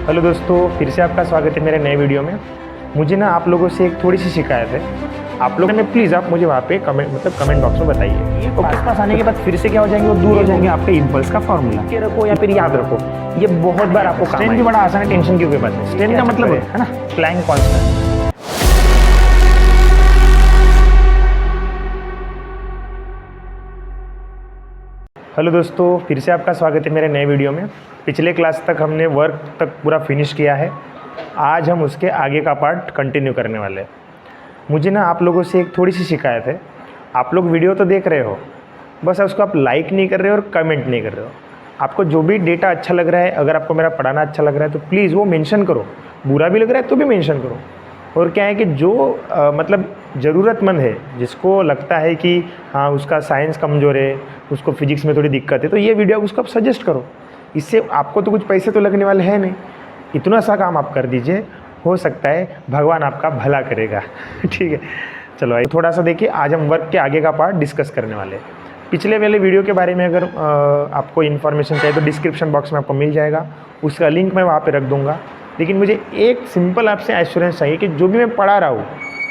Hello दोस्तों, फिर से आपका स्वागत है मेरे नए वीडियो में। मुझे ना आप लोगों से एक थोड़ी सी शिकायत है। आप लोगों ने प्लीज़ आप मुझे वहाँ पे कमेंट बॉक्स में बताइए। ये पास आने के बाद फिर से क्या हो जाएंगे, वो दूर हो जाएंगे आपके इम्पल्स का फॉर्मूला के रखो या फिर याद रखो। ये बहुत बार आपको स्ट्रेन भी बड़ा आसान है, टेंशन की कोई बात नहीं। स्ट्रेन का मतलब है ना प्लैंक कांस्टेंट। हेलो दोस्तों, फिर से आपका स्वागत है मेरे नए वीडियो में। पिछले क्लास तक हमने वर्क तक पूरा फिनिश किया है। आज हम उसके आगे का पार्ट कंटिन्यू करने वाले हैं। मुझे ना आप लोगों से एक थोड़ी सी शिकायत है। आप लोग वीडियो तो देख रहे हो, बस उसको आप लाइक नहीं कर रहे हो और कमेंट नहीं कर रहे हो। आपको जो भी डेटा अच्छा लग रहा है, अगर आपको मेरा पढ़ाना अच्छा लग रहा है तो प्लीज़ वो मेंशन करो। बुरा भी लग रहा है तो भी मेंशन करो। और क्या है कि जो मतलब ज़रूरतमंद है, जिसको लगता है कि हाँ उसका साइंस कमज़ोर है, उसको फिजिक्स में थोड़ी दिक्कत है, तो ये वीडियो उसको आप सजेस्ट करो। इससे आपको तो कुछ पैसे तो लगने वाले हैं नहीं। इतना सा काम आप कर दीजिए, हो सकता है भगवान आपका भला करेगा। ठीक है, चलो आइए थोड़ा सा देखिए। आज हम वर्क के आगे का पार्ट डिस्कस करने वाले हैं। पिछले वाले वीडियो के बारे में अगर आपको इन्फॉर्मेशन चाहिए तो डिस्क्रिप्शन बॉक्स में आपको मिल जाएगा, उसका लिंक मैं वहाँ पर रख दूँगा। लेकिन मुझे एक सिंपल आपसे एश्योरेंस चाहिए कि जो भी मैं पढ़ा रहा हूँ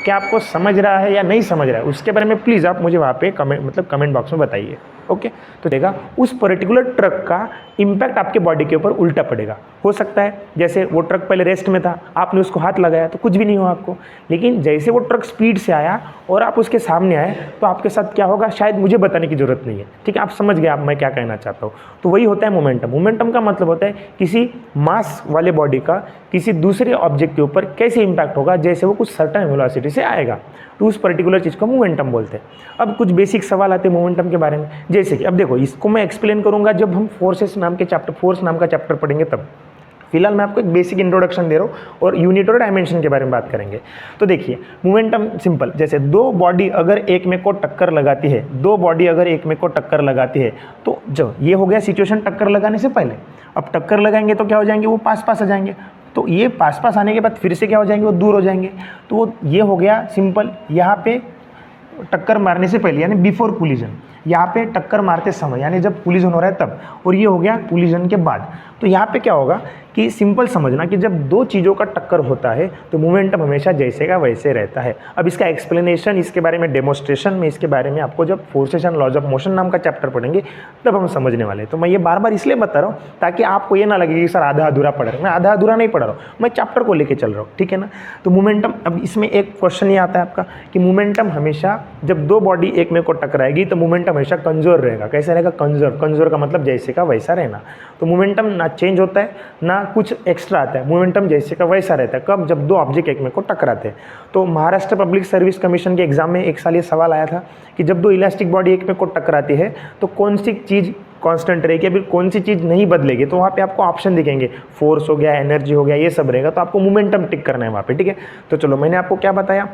क्या आपको समझ रहा है या नहीं समझ रहा है, उसके बारे में प्लीज़ आप मुझे वहाँ पे कमेंट बॉक्स में बताइए। ओके, तो देखा उस पर्टिकुलर ट्रक का इम्पैक्ट आपके बॉडी के ऊपर उल्टा पड़ेगा। हो सकता है जैसे वो ट्रक पहले रेस्ट में था, आपने उसको हाथ लगाया तो कुछ भी नहीं हुआ आपको, लेकिन जैसे वो ट्रक स्पीड से आया और आप उसके सामने आए तो आपके साथ क्या होगा शायद मुझे बताने की ज़रूरत नहीं है। ठीक है, आप समझ गए आप मैं क्या कहना चाहता हूँ। तो वही होता है मोमेंटम। मोमेंटम का मतलब होता है किसी मास वाले बॉडी का किसी दूसरे ऑब्जेक्ट के ऊपर कैसे इम्पैक्ट होगा, जैसे वो कुछ सर्टेन वेलोसिटी से आएगा, तो उस पर्टिकुलर चीज़ को मोमेंटम बोलते हैं। अब कुछ बेसिक सवाल आते हैं मोमेंटम के बारे में, जैसे कि अब देखो इसको मैं एक्सप्लेन करूंगा जब हम फोर्स नाम का चैप्टर पढ़ेंगे तब। फिलहाल मैं आपको एक बेसिक इंट्रोडक्शन दे रहा हूँ और यूनिट और डायमेंशन के बारे में बात करेंगे। तो देखिए मोमेंटम सिंपल, जैसे दो बॉडी अगर एक में को टक्कर लगाती है, तो जो ये हो गया सिचुएशन टक्कर लगाने से पहले। अब टक्कर लगाएंगे तो क्या हो जाएंगे, वो पास पास आ जाएंगे। तो ये पास पास आने के बाद फिर से क्या हो जाएंगे, वो दूर हो जाएंगे। तो ये हो गया सिंपल। यहाँ पे टक्कर मारने से पहले यानी बिफोर कोलिजन, यहाँ पे टक्कर मारते समय यानी जब कोलिजन हो रहा है तब, और ये हो गया कोलिजन के बाद। तो यहाँ पे क्या होगा कि सिंपल समझना कि जब दो चीज़ों का टक्कर होता है तो मोमेंटम हमेशा जैसे का वैसे रहता है। अब इसका एक्सप्लेनेशन, इसके बारे में डेमोस्ट्रेशन में, इसके बारे में आपको जब forces and laws of motion नाम का चैप्टर पढ़ेंगे तब हम समझने वाले हैं। तो मैं ये बार बार इसलिए बता रहा हूँ ताकि आपको ये ना लगे कि सर आधा अधूरा पढ़ रहा हूँ। मैं आधा अधूरा नहीं पढ़ रहा हूँ, मैं चैप्टर को लेकर चल रहा हूँ। ठीक है ना। तो मोमेंटम, अब इसमें एक क्वेश्चन ये आता है आपका कि मोमेंटम हमेशा जब दो बॉडी एक में को टकराएगी तो मोमेंटम हमेशा कंजर्व रहेगा। कैसे रहेगा, कंजर्व। कंजर्व का मतलब जैसे का वैसा रहना। तो मोमेंटम ना चेंज होता है ना कुछ एक्स्ट्रा आता है, मोमेंटम जैसे का वैसा रहता है। कब, जब दो ऑब्जेक्ट एक में को टकराते हैं। तो महाराष्ट्र पब्लिक सर्विस कमीशन के एग्जाम में एक साल ये सवाल आया था कि जब दो इलास्टिक बॉडी एक में को टकराती है तो कौन सी चीज़ कांस्टेंट रहेगी, फिर कौन सी चीज़ नहीं बदलेगी। तो वहाँ पे आपको ऑप्शन दिखेंगे, फोर्स हो गया, एनर्जी हो गया, ये सब रहेगा। तो आपको मोमेंटम टिक करना है वहाँ पे। ठीक है, तो चलो मैंने आपको क्या बताया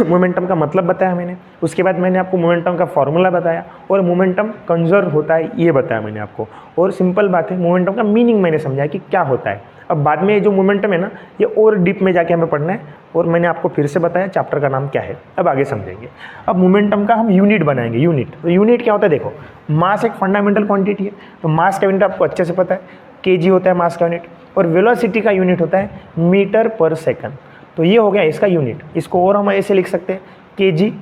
मोमेंटम का मतलब बताया मैंने, उसके बाद मैंने आपको मोमेंटम का फॉर्मूला बताया और मोमेंटम कंजर्व होता है ये बताया मैंने आपको। और सिंपल बात है, मोमेंटम का मीनिंग मैंने समझाया कि क्या होता है। अब बाद में जो मोमेंटम है ना, ये और डीप में जाके हमें पढ़ना है और मैंने आपको फिर से बताया चैप्टर का नाम क्या है, अब आगे समझेंगे। अब मोमेंटम का हम यूनिट बनाएंगे। यूनिट, तो यूनिट क्या होता है, देखो मास एक फंडामेंटल क्वांटिटी है, तो मास का यूनिट आपको अच्छे से पता है, केजी होता है मास का यूनिट, और वेलोसिटी का यूनिट होता है मीटर पर सेकंड। तो ये हो गया इसका यूनिट। इसको और हम ऐसे लिख सकते हैं, केजी,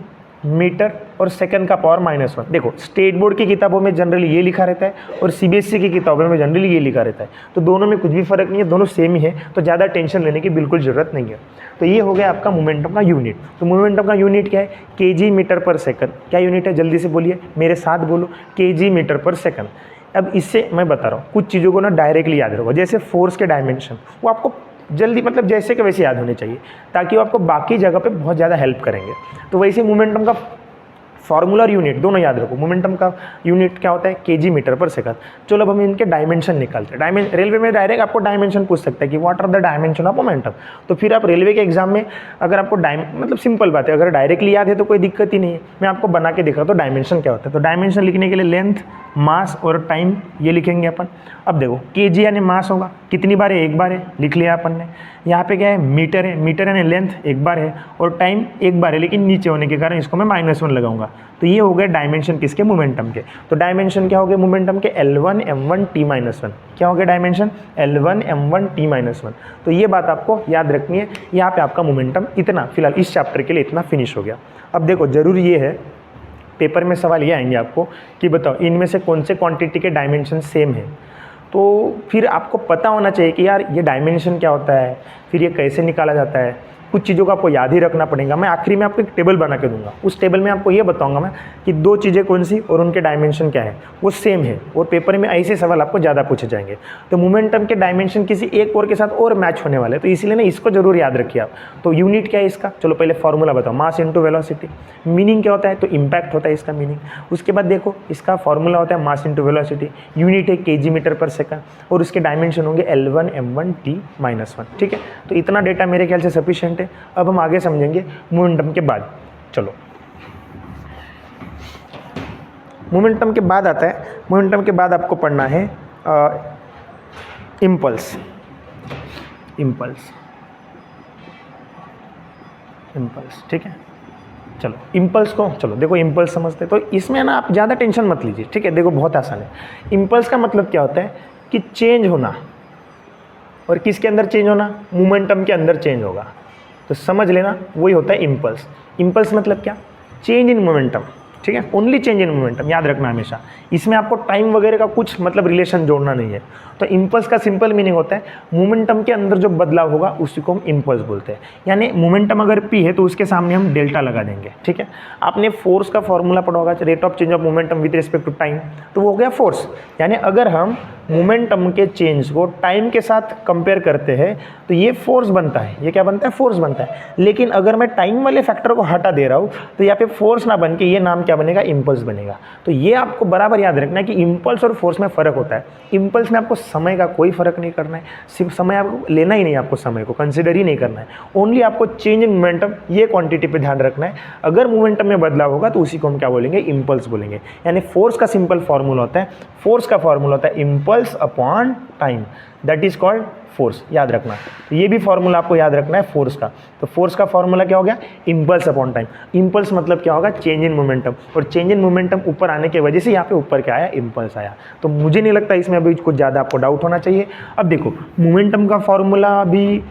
मीटर और सेकंड का पावर -1। देखो स्टेट बोर्ड की किताबों में जनरली ये लिखा रहता है और सीबीएसई की किताबों में जनरली ये लिखा रहता है। तो दोनों में कुछ भी फर्क नहीं है, दोनों सेम ही है, तो ज़्यादा टेंशन लेने की बिल्कुल ज़रूरत नहीं है। तो ये हो गया आपका मोमेंटम का यूनिट। तो मोमेंटम का यूनिट क्या है, केजी मीटर पर सेकंड। क्या यूनिट है, जल्दी से बोलिए, मेरे साथ बोलो, केजी मीटर पर सेकंड। अब इससे मैं बता रहा हूँ कुछ चीज़ों को ना डायरेक्टली याद रखो, जैसे फोर्स के डायमेंशन, वो आपको जल्दी मतलब जैसे के वैसे याद होने चाहिए ताकि वो आपको बाकी जगह पे बहुत ज़्यादा हेल्प करेंगे। तो वैसे मोमेंटम का फॉर्मूला और यूनिट दोनों याद रखो। मोमेंटम का यूनिट क्या होता है, केजी मीटर पर सेकंड। चलो अब हम इनके डायमेंशन निकालते हैं। रेलवे में डायरेक्ट आपको डायमेंशन पूछ सकता है कि what are the dimension of momentum. तो फिर आप रेलवे के एग्जाम में अगर आपको मतलब सिंपल बात है, अगर डायरेक्टली याद है तो कोई दिक्कत ही नहीं है। मैं आपको बना के दिखा तो डायमेंशन क्या होता है। तो डायमेंशन लिखने के लिए लेंथ मास और टाइम ये लिखेंगे अपन। अब देखो केजी यानी मास होगा, कितनी बार है, एक बार है, लिख लिया अपन ने। यहाँ पे क्या है, मीटर है, मीटर यानी लेंथ एक बार है, और टाइम एक बार है, लेकिन नीचे होने के कारण इसको मैं -1 लगाऊंगा। तो ये हो गए डायमेंशन किसके, मोमेंटम के। तो डायमेंशन क्या हो गए मोमेंटम के, L1 m1 t-1। क्या हो गया डायमेंशन, L1 m1 t-1। तो ये बात आपको याद रखनी है। यहाँ पे आपका मोमेंटम इतना, फिलहाल इस चैप्टर के लिए इतना फिनिश हो गया। अब देखो जरूर ये है, पेपर में सवाल ये आएंगे आपको कि बताओ इनमें से कौन से क्वांटिटी के डायमेंशन सेम है। तो फिर आपको पता होना चाहिए कि यार ये डायमेंशन क्या होता है, फिर ये कैसे निकाला जाता है। कुछ चीज़ों को आपको याद ही रखना पड़ेगा। मैं आखिरी में आपको एक टेबल बना के दूंगा, उस टेबल में आपको ये बताऊंगा मैं कि दो चीज़ें कौन सी और उनके डायमेंशन क्या है, वो सेम है। और पेपर में ऐसे सवाल आपको ज़्यादा पूछे जाएंगे। तो मोमेंटम के डायमेंशन किसी एक और के साथ और मैच होने वाले, तो इसीलिए ना इसको जरूर याद रखिए आप। तो यूनिट क्या है इसका, चलो पहले फॉर्मूला बताओ, मास इंटू वेलोसिटी। मीनिंग क्या होता है, तो इम्पैक्ट होता है इसका मीनिंग। उसके बाद देखो इसका फॉर्मूला होता है मास इंटू वेलोसिटी, यूनिट है kg मीटर पर सेकंड, और उसके डायमेंशन होंगे L1 m1 t-1। ठीक है, तो इतना डेटा मेरे ख्याल से सफिशिएंट है। अब हम आगे समझेंगे मोमेंटम के बाद। चलो मोमेंटम के बाद आता है, मोमेंटम के बाद आपको पढ़ना है इम्पल्स। इम्पल्स, इम्पल्स, ठीक है। चलो इम्पल्स को, चलो देखो इम्पल्स समझते। तो इसमें ना आप ज़्यादा टेंशन मत लीजिए, ठीक है। देखो बहुत आसान है। इम्पल्स का मतलब क्या होता है कि चेंज होना, और किसके अंदर चेंज होना, मोमेंटम के अंदर चेंज होगा। तो समझ लेना वही होता है इम्पल्स। इम्पल्स मतलब क्या, चेंज इन मोमेंटम, ठीक है, ओनली चेंज इन मोमेंटम, याद रखना हमेशा। इसमें आपको टाइम वगैरह का कुछ मतलब रिलेशन जोड़ना नहीं है। तो इम्पल्स का सिंपल मीनिंग होता है मोमेंटम के अंदर जो बदलाव होगा उसी को हम इम्पल्स बोलते हैं। यानी मोमेंटम अगर P है तो उसके सामने हम डेल्टा लगा देंगे, ठीक है। आपने फोर्स का फॉर्मूला पढ़ा होगा, rate of change of momentum with respect to time, तो वो हो गया फोर्स। यानी अगर हम मोमेंटम के चेंज को टाइम के साथ कंपेयर करते हैं तो ये फोर्स बनता है। ये क्या बनता है, फोर्स बनता है। लेकिन अगर मैं टाइम वाले फैक्टर को हटा दे रहा हूँ तो यहाँ पे फोर्स ना बन के ये नाम क्या बनेगा, इम्पल्स बनेगा। तो ये आपको बराबर याद रखना है कि इम्पल्स और फोर्स में फ़र्क होता है। इम्पल्स में आपको समय का कोई फ़र्क नहीं करना है, सिर्फ समय आपको लेना ही नहीं, आपको समय को कंसिडर ही नहीं करना है। ओनली आपको चेंज इन मोमेंटम, ये क्वांटिटी पे ध्यान रखना है। अगर मोमेंटम में बदलाव होगा तो उसी को हम क्या बोलेंगे, इम्पल्स बोलेंगे। यानी फोर्स का सिंपल फॉर्मूला होता है, फोर्स का फॉर्मूला होता है impulse upon time, that is called force, याद रखना। तो ये भी फॉर्मूला आपको याद रखना है फोर्स का। तो फोर्स का फॉर्मूला क्या हो गया, इम्पल्स अपॉन टाइम। इम्पल्स मतलब क्या होगा, चेंज इन मोमेंटम, और चेंज इन मोमेंटम ऊपर आने की वजह से यहाँ पे ऊपर क्या आया, इम्पल्स आया। तो मुझे नहीं लगता इसमें अभी कुछ ज़्यादा आपको डाउट होना चाहिए। अब देखो मोमेंटम का फॉर्मूला भी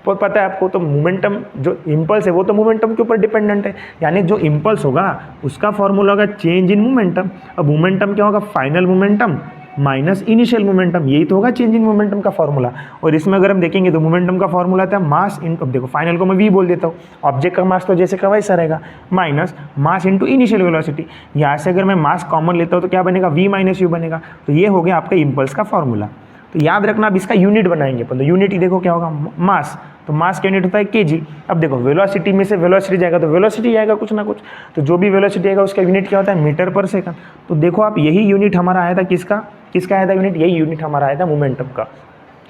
पता है आपको। तो मोमेंटम जो इम्पल्स है वो तो मोमेंटम के ऊपर डिपेंडेंट है। यानी जो इम्पल्स होगा उसका फॉर्मूला होगा चेंज इन मोमेंटम। अब मोमेंटम क्या होगा, final momentum minus initial momentum, यही तो होगा चेंज इन मोमेंटम का फॉर्मूला। और इसमें अगर हम देखेंगे तो मोमेंटम का फॉर्मूला आता है मास इंटू, अब देखो फाइनल को मैं v बोल देता हूँ, ऑब्जेक्ट का मास तो जैसे का वैसा रहेगा, minus mass into initial velocity. यहाँ से अगर मैं मास कॉमन लेता हूँ तो क्या बनेगा, v माइनस यू बनेगा। तो ये हो गया आपका इम्पल्स का फॉर्मूला। तो याद रखना, अब इसका यूनिट बनाएंगे अपन। तो यूनिट ही देखो क्या होगा, मास, तो मास का यूनिट होता है kg। अब देखो वेलोसिटी में से वेलोसिटी जाएगा तो वेलोसिटी आएगा कुछ ना कुछ, तो जो भी वेलोसिटी आएगा उसका यूनिट क्या होता है, मीटर पर सेकंड। तो देखो आप यही यूनिट हमारा आया था किसका, किसका आया था यूनिट, यही यूनिट हमारा आया था मोमेंटम का।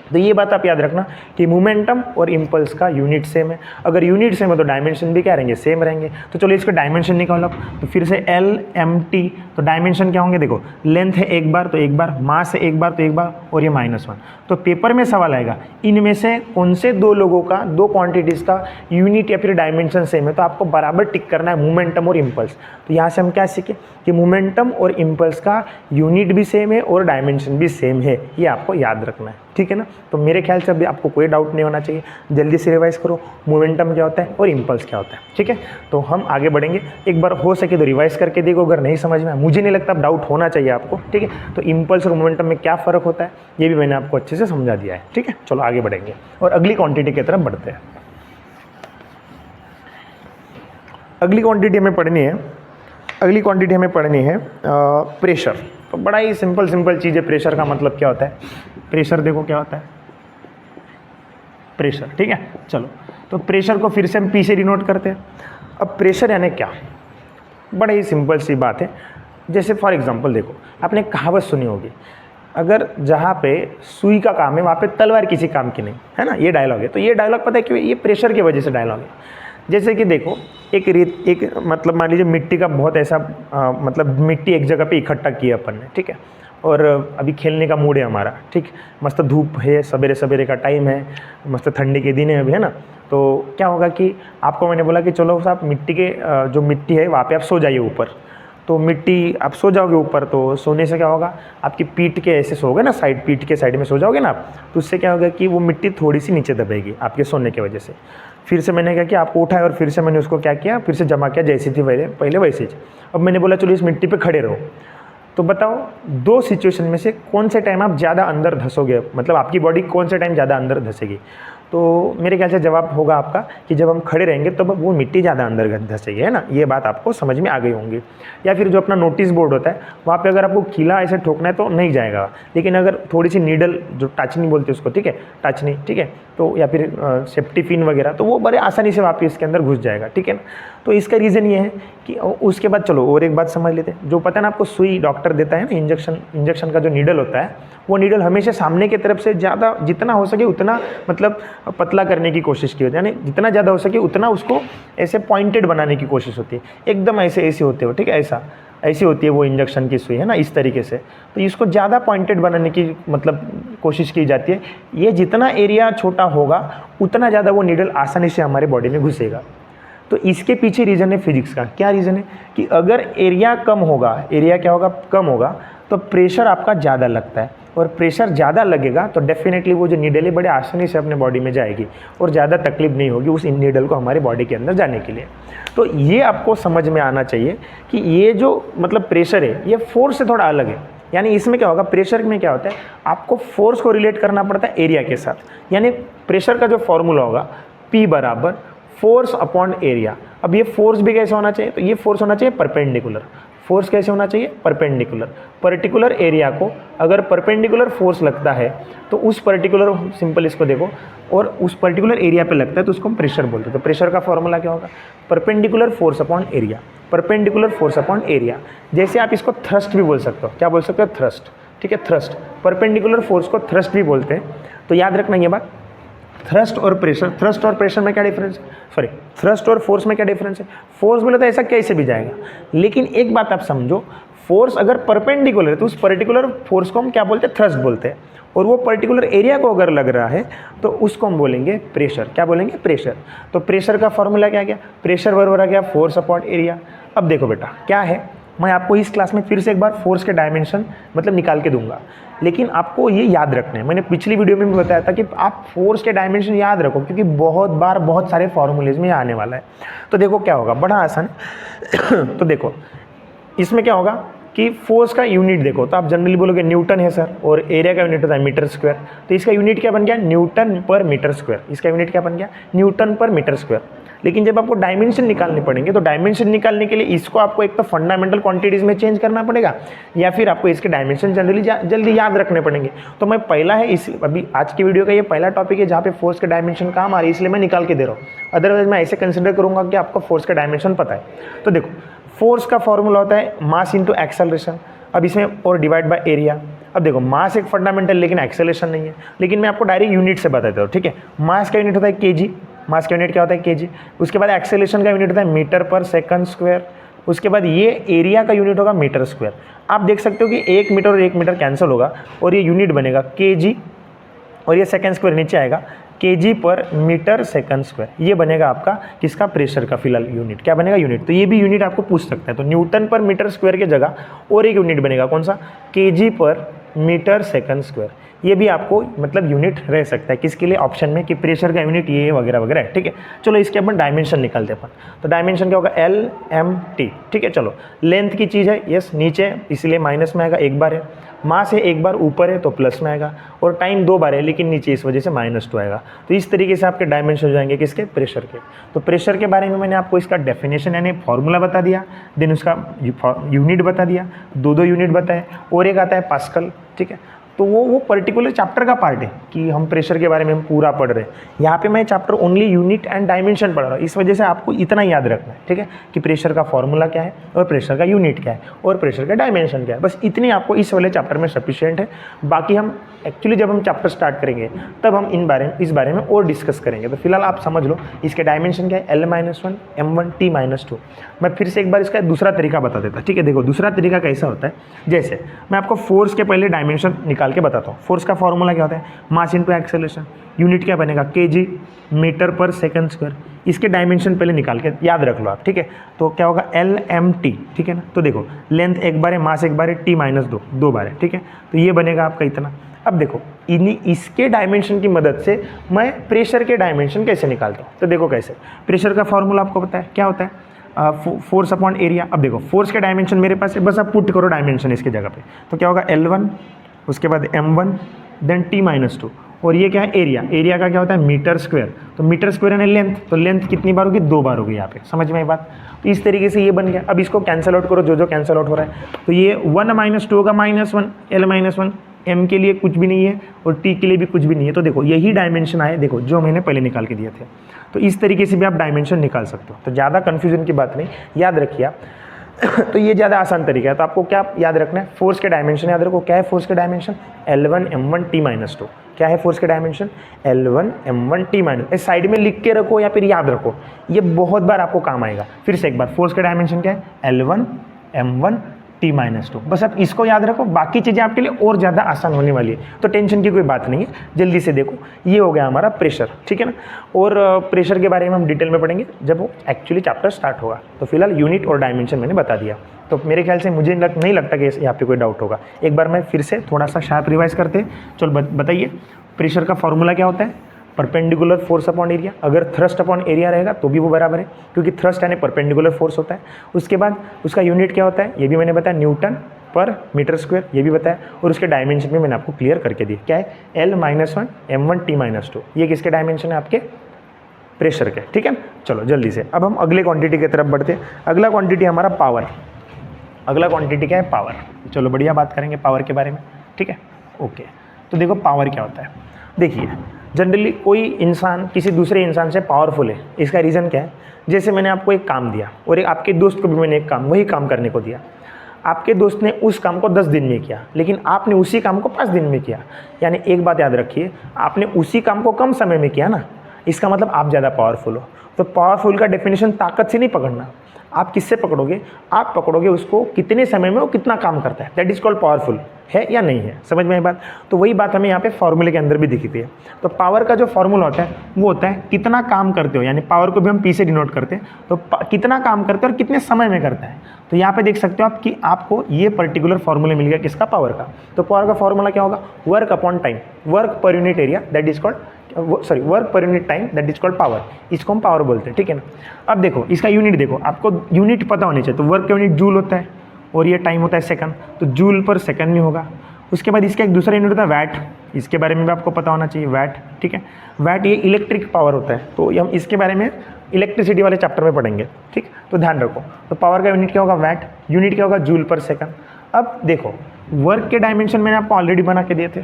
तो ये बात आप याद रखना कि मोमेंटम और इम्पल्स का यूनिट सेम है। अगर यूनिट सेम है तो डायमेंशन भी क्या रहेंगे, सेम रहेंगे। तो चलो इसके डायमेंशन निकालो। तो फिर से L M T, तो डायमेंशन क्या होंगे, देखो लेंथ है एक बार तो एक बार, मास है एक बार तो एक बार, और ये -1। तो पेपर में सवाल आएगा इनमें से कौन से दो लोगों का, दो क्वांटिटीज़ का यूनिट या फिर डायमेंशन सेम है। तो आपको बराबर टिक करना है मोमेंटम और इम्पल्स। तो यहाँ से हम क्या सीखे कि मोमेंटम और इम्पल्स का यूनिट भी सेम है और डायमेंशन भी सेम है, ये आपको याद रखना है, ठीक है ना। तो मेरे ख्याल से अभी आपको कोई डाउट नहीं होना चाहिए। जल्दी से रिवाइज करो, मोमेंटम क्या होता है और इम्पल्स क्या होता है, ठीक है। तो हम आगे बढ़ेंगे, एक बार हो सके तो रिवाइज करके देखो, अगर नहीं समझ में, मुझे नहीं लगता डाउट होना चाहिए आपको, ठीक है। तो इम्पल्स और मोमेंटम में क्या फ़र्क होता है ये भी मैंने आपको अच्छे से समझा दिया है, ठीक है। चलो आगे बढ़ेंगे और अगली क्वांटिटी की तरफ बढ़ते हैं। अगली क्वांटिटी हमें पढ़नी है, अगली क्वांटिटी हमें पढ़नी है प्रेशर। तो बड़ा ही सिंपल चीज़ है। प्रेशर का मतलब क्या होता है, प्रेशर देखो क्या होता है, प्रेशर, ठीक है। चलो तो प्रेशर को फिर से हम P से डिनोट करते हैं। अब प्रेशर यानी क्या, बड़ा ही सिंपल सी बात है। जैसे फॉर एग्जांपल देखो, आपने कहावत सुनी होगी, अगर जहाँ पे सुई का काम है वहाँ पे तलवार किसी काम की नहीं, है ना, ये डायलॉग है। तो ये डायलॉग पता है क्यों, ये प्रेशर की वजह से डायलॉग है। जैसे कि देखो एक मतलब मान लीजिए मिट्टी का बहुत ऐसा मतलब मिट्टी एक जगह पे इकट्ठा किया अपन ने, ठीक है, और अभी खेलने का मूड है हमारा, ठीक, मस्त धूप है, सवेरे सवेरे का टाइम है, मस्त ठंडी के दिन है अभी, है ना। तो क्या होगा कि आपको मैंने बोला कि चलो साहब मिट्टी के जो मिट्टी है वहाँ पे आप सो जाइए ऊपर। तो मिट्टी आप सो जाओगे ऊपर, तो सोने से क्या होगा, आपकी पीठ के ऐसे सोओगे ना, साइड पीठ के साइड में सो जाओगे ना आप, तो उससे क्या होगा कि वो मिट्टी थोड़ी सी नीचे दबेगी आपके सोने की वजह से। फिर से मैंने क्या किया, आपको उठाया और फिर से मैंने उसको क्या किया, फिर से जमा किया जैसी थी पहले वैसे ही। अब मैंने बोला चलो इस मिट्टी पे खड़े रहो। तो बताओ दो सिचुएशन में से कौन से टाइम आप ज़्यादा अंदर धंसोगे, मतलब आपकी बॉडी कौन से टाइम ज़्यादा अंदर धंसेगी। तो मेरे ख्याल से जवाब होगा आपका कि जब हम खड़े रहेंगे तब वो मिट्टी ज़्यादा अंदर धंसेगी, है ना। ये बात आपको समझ में आ गई होंगी। या फिर जो अपना नोटिस बोर्ड होता है वहाँ पे अगर आपको कीला ऐसे ठोकना है तो नहीं जाएगा, लेकिन अगर थोड़ी सी नीडल जो टाचनी बोलते हैं उसको, ठीक है, टाचनी, ठीक है, तो या फिर सेफ्टी पिन वगैरह, तो वो बड़े आसानी से वापस इसके अंदर घुस जाएगा, ठीक है ना। तो इसका रीज़न ये है कि उसके बाद चलो और एक बात समझ लेते हैं। जो पता है ना आपको सुई डॉक्टर देता है ना, इंजेक्शन का जो नीडल होता है, वो नीडल हमेशा सामने की तरफ से ज़्यादा जितना हो सके उतना मतलब पतला करने की कोशिश की होती है, यानी जितना ज़्यादा हो सके उतना उसको ऐसे पॉइंटेड बनाने की कोशिश होती है, एकदम ऐसे होते हो, ठीक है, ऐसी होती है वो इंजेक्शन की सुई, है ना, इस तरीके से। तो इसको ज़्यादा पॉइंटेड बनाने की मतलब कोशिश की जाती है। ये जितना एरिया छोटा होगा उतना ज़्यादा वो नीडल आसानी से हमारे बॉडी में घुसेगा। तो इसके पीछे रीज़न है फिजिक्स का। क्या रीज़न है कि अगर एरिया कम होगा, एरिया क्या होगा, कम होगा, तो प्रेशर आपका ज़्यादा लगता है, और प्रेशर ज़्यादा लगेगा तो डेफिनेटली वो जो नीडल है बड़े आसानी से अपने बॉडी में जाएगी और ज़्यादा तकलीफ नहीं होगी उस नीडल को हमारे बॉडी के अंदर जाने के लिए। तो ये आपको समझ में आना चाहिए कि ये जो मतलब प्रेशर है ये फोर्स से थोड़ा अलग है। यानी इसमें क्या होगा, प्रेशर में क्या होता है, आपको फोर्स को रिलेट करना पड़ता है एरिया के साथ। यानी प्रेशर का जो फॉर्मूला होगा P बराबर फोर्स अपॉन एरिया। अब ये फोर्स भी कैसे होना चाहिए, तो ये फोर्स होना चाहिए परपेंडिकुलर। फोर्स कैसे होना चाहिए, परपेंडिकुलर। पर्टिकुलर एरिया को अगर परपेंडिकुलर फोर्स लगता है तो उस पर्टिकुलर, सिंपल इसको देखो, और उस पर्टिकुलर एरिया पे लगता है तो उसको हम प्रेशर बोलते हैं। तो प्रेशर का फॉर्मूला क्या होगा, perpendicular force upon area, perpendicular force upon area. जैसे आप इसको थ्रस्ट भी बोल सकते हो, क्या बोल सकते हो, थ्रस्ट, ठीक है, थ्रस्ट, परपेंडिकुलर फोर्स को थ्रस्ट भी बोलते हैं। तो याद रखना ये बात, थ्रस्ट और प्रेशर में क्या डिफरेंस है, सॉरी, थ्रस्ट और फोर्स में क्या डिफरेंस है। फोर्स बोले तो ऐसा कैसे भी जाएगा, लेकिन एक बात आप समझो, फोर्स अगर परपेंडिकुलर है तो उस पर्टिकुलर फोर्स को हम क्या बोलते हैं, थ्रस्ट बोलते हैं, और वो पर्टिकुलर एरिया को अगर लग रहा है तो उसको हम बोलेंगे प्रेशर। क्या बोलेंगे, प्रेशर। तो प्रेशर का फॉर्मूला क्या गया, प्रेशर बराबर आ गया फोर्स अपॉन एरिया। अब देखो बेटा क्या है, मैं आपको इस क्लास में फिर से एक बार फोर्स के डायमेंशन मतलब निकाल के दूंगा, लेकिन आपको ये याद रखना है। मैंने पिछली वीडियो में भी बताया था कि आप फोर्स के डायमेंशन याद रखो, क्योंकि बहुत बार बहुत सारे फॉर्मूलेज में आने वाला है। तो देखो क्या होगा, बड़ा आसान है। तो देखो इसमें क्या होगा कि फोर्स का यूनिट देखो, तो आप जनरली बोलोगे न्यूटन है सर, और एरिया का यूनिट होता है मीटर स्क्वायर। तो इसका यूनिट क्या बन गया, न्यूटन पर मीटर स्क्वायर। इसका यूनिट क्या बन गया, न्यूटन पर मीटर स्क्वायर। लेकिन जब आपको डायमेंशन निकालने पड़ेंगे तो डायमेंशन निकालने के लिए इसको आपको एक तो फंडामेंटल क्वांटिटीज़ में चेंज करना पड़ेगा, या फिर आपको इसके डायमेंशन जनरली जल्दी याद रखने पड़ेंगे। तो मैं पहला है इस अभी आज की वीडियो का ये पहला टॉपिक है जहाँ पे फोर्स के डायमेंशन काम आ रही है, इसलिए मैं निकाल के दे रहा हूँ। अदरवाइज मैं ऐसे कंसिडर करूँगा कि आपको फोर्स का डायमेंशन पता है। तो देखो फोर्स का फॉर्मूला होता है मास इंटू एक्सेलरेशन। अब इसमें और डिवाइड बाय एरिया। अब देखो मास एक फंडामेंटल लेकिन एक्सेलरेशन नहीं है, लेकिन मैं आपको डायरेक्ट यूनिट से बताता हूँ, ठीक है। मास का यूनिट होता है केजी, मास का यूनिट क्या होता है केजी। उसके बाद एक्सेलरेशन का यूनिट होता है मीटर पर सेकंड स्क्वायर। उसके बाद ये एरिया का यूनिट होगा मीटर स्क्वायर। आप देख सकते हो कि 1 मीटर और 1 मीटर कैंसिल होगा और ये यूनिट बनेगा केजी, और ये सेकंड स्क्वायर नीचे आएगा, केजी पर मीटर सेकंड स्क्वायर। ये बनेगा आपका किसका, प्रेशर का फिलहाल यूनिट। क्या बनेगा, यूनिट। तो ये भी यूनिट आपको पूछ सकता है। तो न्यूटन पर मीटर स्क्वायर की जगह और एक यूनिट बनेगा, कौन सा, केजी पर मीटर सेकंड स्क्वायर। ये भी आपको मतलब यूनिट रह सकता है किसके लिए, ऑप्शन में, कि प्रेशर का यूनिट ये वगैरह वगैरह है, ठीक है। चलो इसके अपन डायमेंशन निकालते हैं अपन। तो डायमेंशन क्या होगा, LMT, ठीक है। चलो लेंथ की चीज़ है, यस, नीचे इसलिए माइनस में आएगा, एक बार है। मास है, एक बार ऊपर है तो प्लस में आएगा, और टाइम 2 बार है लेकिन नीचे इस वजह से -2 आएगा। तो इस तरीके से आपके डायमेंशन हो जाएंगे किसके, प्रेशर के। तो प्रेशर के बारे में मैंने आपको इसका डेफिनेशन यानी फॉर्मूला बता दिया, देन उसका यूनिट बता दिया, 2 यूनिट बताए, और एक आता है पास्कल, ठीक है। तो वो पर्टिकुलर चैप्टर का पार्ट है कि हम प्रेशर के बारे में हम पूरा पढ़ रहे हैं। यहाँ पे मैं chapter only unit and dimension पढ़ रहा हूँ, इस वजह से आपको इतना याद रखना है, ठीक है, कि प्रेशर का फॉर्मूला क्या है और प्रेशर का यूनिट क्या है और प्रेशर का डायमेंशन क्या है। बस इतनी आपको इस वाले चैप्टर में सफिशिएंट है। बाकी हम एक्चुअली जब हम चैप्टर स्टार्ट करेंगे तब हम इस बारे में और डिस्कस करेंगे। तो फिलहाल आप समझ लो इसके डायमेंशन क्या है, L-1 M1 T-2। मैं फिर से एक बार इसका दूसरा तरीका बता देता, ठीक है। देखो दूसरा तरीका कैसा होता है, जैसे मैं आपको फोर्स के पहले डायमेंशन निकाल के बताता हूँ। फोर्स का फॉर्मूला क्या होता है, मास इंटू एक्सेलरेशन, यूनिट क्या बनेगा kg मीटर पर सेकंड स्क्वायर। इसके डायमेंशन पहले निकाल के याद रख लो आप, ठीक है। तो क्या होगा LMT, ठीक है ना। तो देखो लेंथ एक बार है, मास एक बार है, T-2 दो बार है, ठीक है। तो ये बनेगा आपका इतना। अब देखो इसके डायमेंशन की मदद से मैं प्रेशर के डायमेंशन कैसे निकालता हूँ। तो देखो कैसे, प्रेशर का फॉर्मूला आपको पता है क्या होता है, फोर्स अपॉन एरिया। अब देखो फोर्स के डायमेंशन मेरे पास है, बस आप पुट करो डायमेंशन इसकी जगह पे। तो क्या होगा L1, उसके बाद M1, देन T-2, और ये क्या है एरिया। एरिया का क्या होता है मीटर स्क्वायर। तो मीटर स्क्वायर यानी लेंथ, तो लेंथ कितनी बार होगी, 2 बार होगी यहाँ पे। समझ में आई बात। तो इस तरीके से ये बन गया। अब इसको कैंसिल आउट करो, जो कैंसिल आउट हो रहा है। तो ये 1 - 2 का -1, L-1, M के लिए कुछ भी नहीं है और T के लिए भी कुछ भी नहीं है। तो देखो यही डायमेंशन आए, देखो जो मैंने पहले निकाल के दिए थे। तो इस तरीके से भी आप डायमेंशन निकाल सकते हो। तो ज़्यादा कन्फ्यूजन की बात नहीं, याद रखिए आप। तो ये ज़्यादा आसान तरीका है। तो आपको क्या याद रखना है, फोर्स के डायमेंशन याद रखो। क्या है फोर्स के डायमेंशन, L1 M1 T-2। क्या है फोर्स के dimension, L1 M1 T-। Side में लिख के रखो या फिर याद रखो, ये बहुत बार आपको काम आएगा। फिर से एक बार, फोर्स के डायमेंशन क्या है, L1 M1 T-2। बस आप इसको याद रखो, बाकी चीज़ें आपके लिए और ज़्यादा आसान होने वाली है। तो टेंशन की कोई बात नहीं है। जल्दी से देखो, ये हो गया हमारा प्रेशर, ठीक है ना। और प्रेशर के बारे में हम डिटेल में पढ़ेंगे जब वो एक्चुअली चैप्टर स्टार्ट होगा। तो फिलहाल यूनिट और डायमेंशन मैंने बता दिया। तो मेरे ख्याल से मुझे नहीं लगता कि यहाँ पे कोई डाउट होगा। एक बार मैं फिर से थोड़ा सा शार्प रिवाइज करते हैं। चलो बताइए, प्रेशर का फॉर्मूला क्या होता है, परपेंडिकुलर फोर्स अपॉन एरिया। अगर थ्रस्ट अपॉन एरिया रहेगा तो भी वो बराबर है, क्योंकि थ्रस्ट यानी परपेंडिकुलर फोर्स होता है। उसके बाद उसका यूनिट क्या होता है, ये भी मैंने बताया, न्यूटन पर मीटर स्क्वायर, ये भी बताया। और उसके डायमेंशन भी मैंने आपको क्लियर करके दिए। क्या है, L-1 M1 T-2। ये किसके डायमेंशन है, आपके प्रेशर के, ठीक है ना। चलो जल्दी से अब हम अगले क्वांटिटी की तरफ बढ़ते हैं। अगला क्वांटिटी हमारा पावर। अगला क्वांटिटी क्या है, पावर। चलो बढ़िया बात करेंगे पावर के बारे में, ठीक है, ओके। तो देखो पावर क्या होता है। देखिए जनरली कोई इंसान किसी दूसरे इंसान से पावरफुल है, इसका रीज़न क्या है, जैसे मैंने आपको एक काम दिया और एक आपके दोस्त को भी मैंने एक काम, वही काम करने को दिया। आपके दोस्त ने उस काम को 10 दिन में किया, लेकिन आपने उसी काम को 5 दिन में किया। यानी एक बात याद रखिए, आपने उसी काम को कम समय में किया ना, इसका मतलब आप ज़्यादा पावरफुल हो। तो पावरफुल का डेफिनेशन ताकत से नहीं पकड़ना, आप किससे पकड़ोगे, आप पकड़ोगे उसको कितने समय में वो कितना काम करता है। दैट इज कॉल्ड पावरफुल, है या नहीं है, समझ में आई बात। तो वही बात हमें यहाँ पे फॉर्मूले के अंदर भी दिखती है। तो पावर का जो फॉर्मूला होता है वो होता है कितना काम करते हो, यानी पावर को भी हम P से डिनोट करते हैं। तो कितना काम करते हो और कितने समय में करता है। तो यहाँ पे देख सकते हो आप कि आपको ये पर्टिकुलर फॉर्मूला मिल गया, किसका, पावर का। तो पावर का फॉर्मूला क्या होगा, work upon time, work per unit area, that is called work पर unit time, that is called power. इसको हम पावर बोलते हैं, ठीक है ना। अब देखो इसका यूनिट, देखो आपको यूनिट पता होनी चाहिए। तो वर्क का यूनिट जूल होता है और ये टाइम होता है सेकंड, तो जूल पर सेकंड में होगा। उसके बाद इसका एक दूसरा यूनिट होता है वैट, इसके बारे में भी आपको पता होना चाहिए, वैट, ठीक है। वैट ये इलेक्ट्रिक पावर होता है, तो हम इसके बारे में इलेक्ट्रिसिटी वाले चैप्टर में पढ़ेंगे, ठीक। तो ध्यान रखो, तो पावर का यूनिट क्या होगा, वैट, यूनिट क्या होगा, जूल पर सेकंड। अब देखो वर्क के डायमेंशन मैंने आपको ऑलरेडी बना के दिए थे,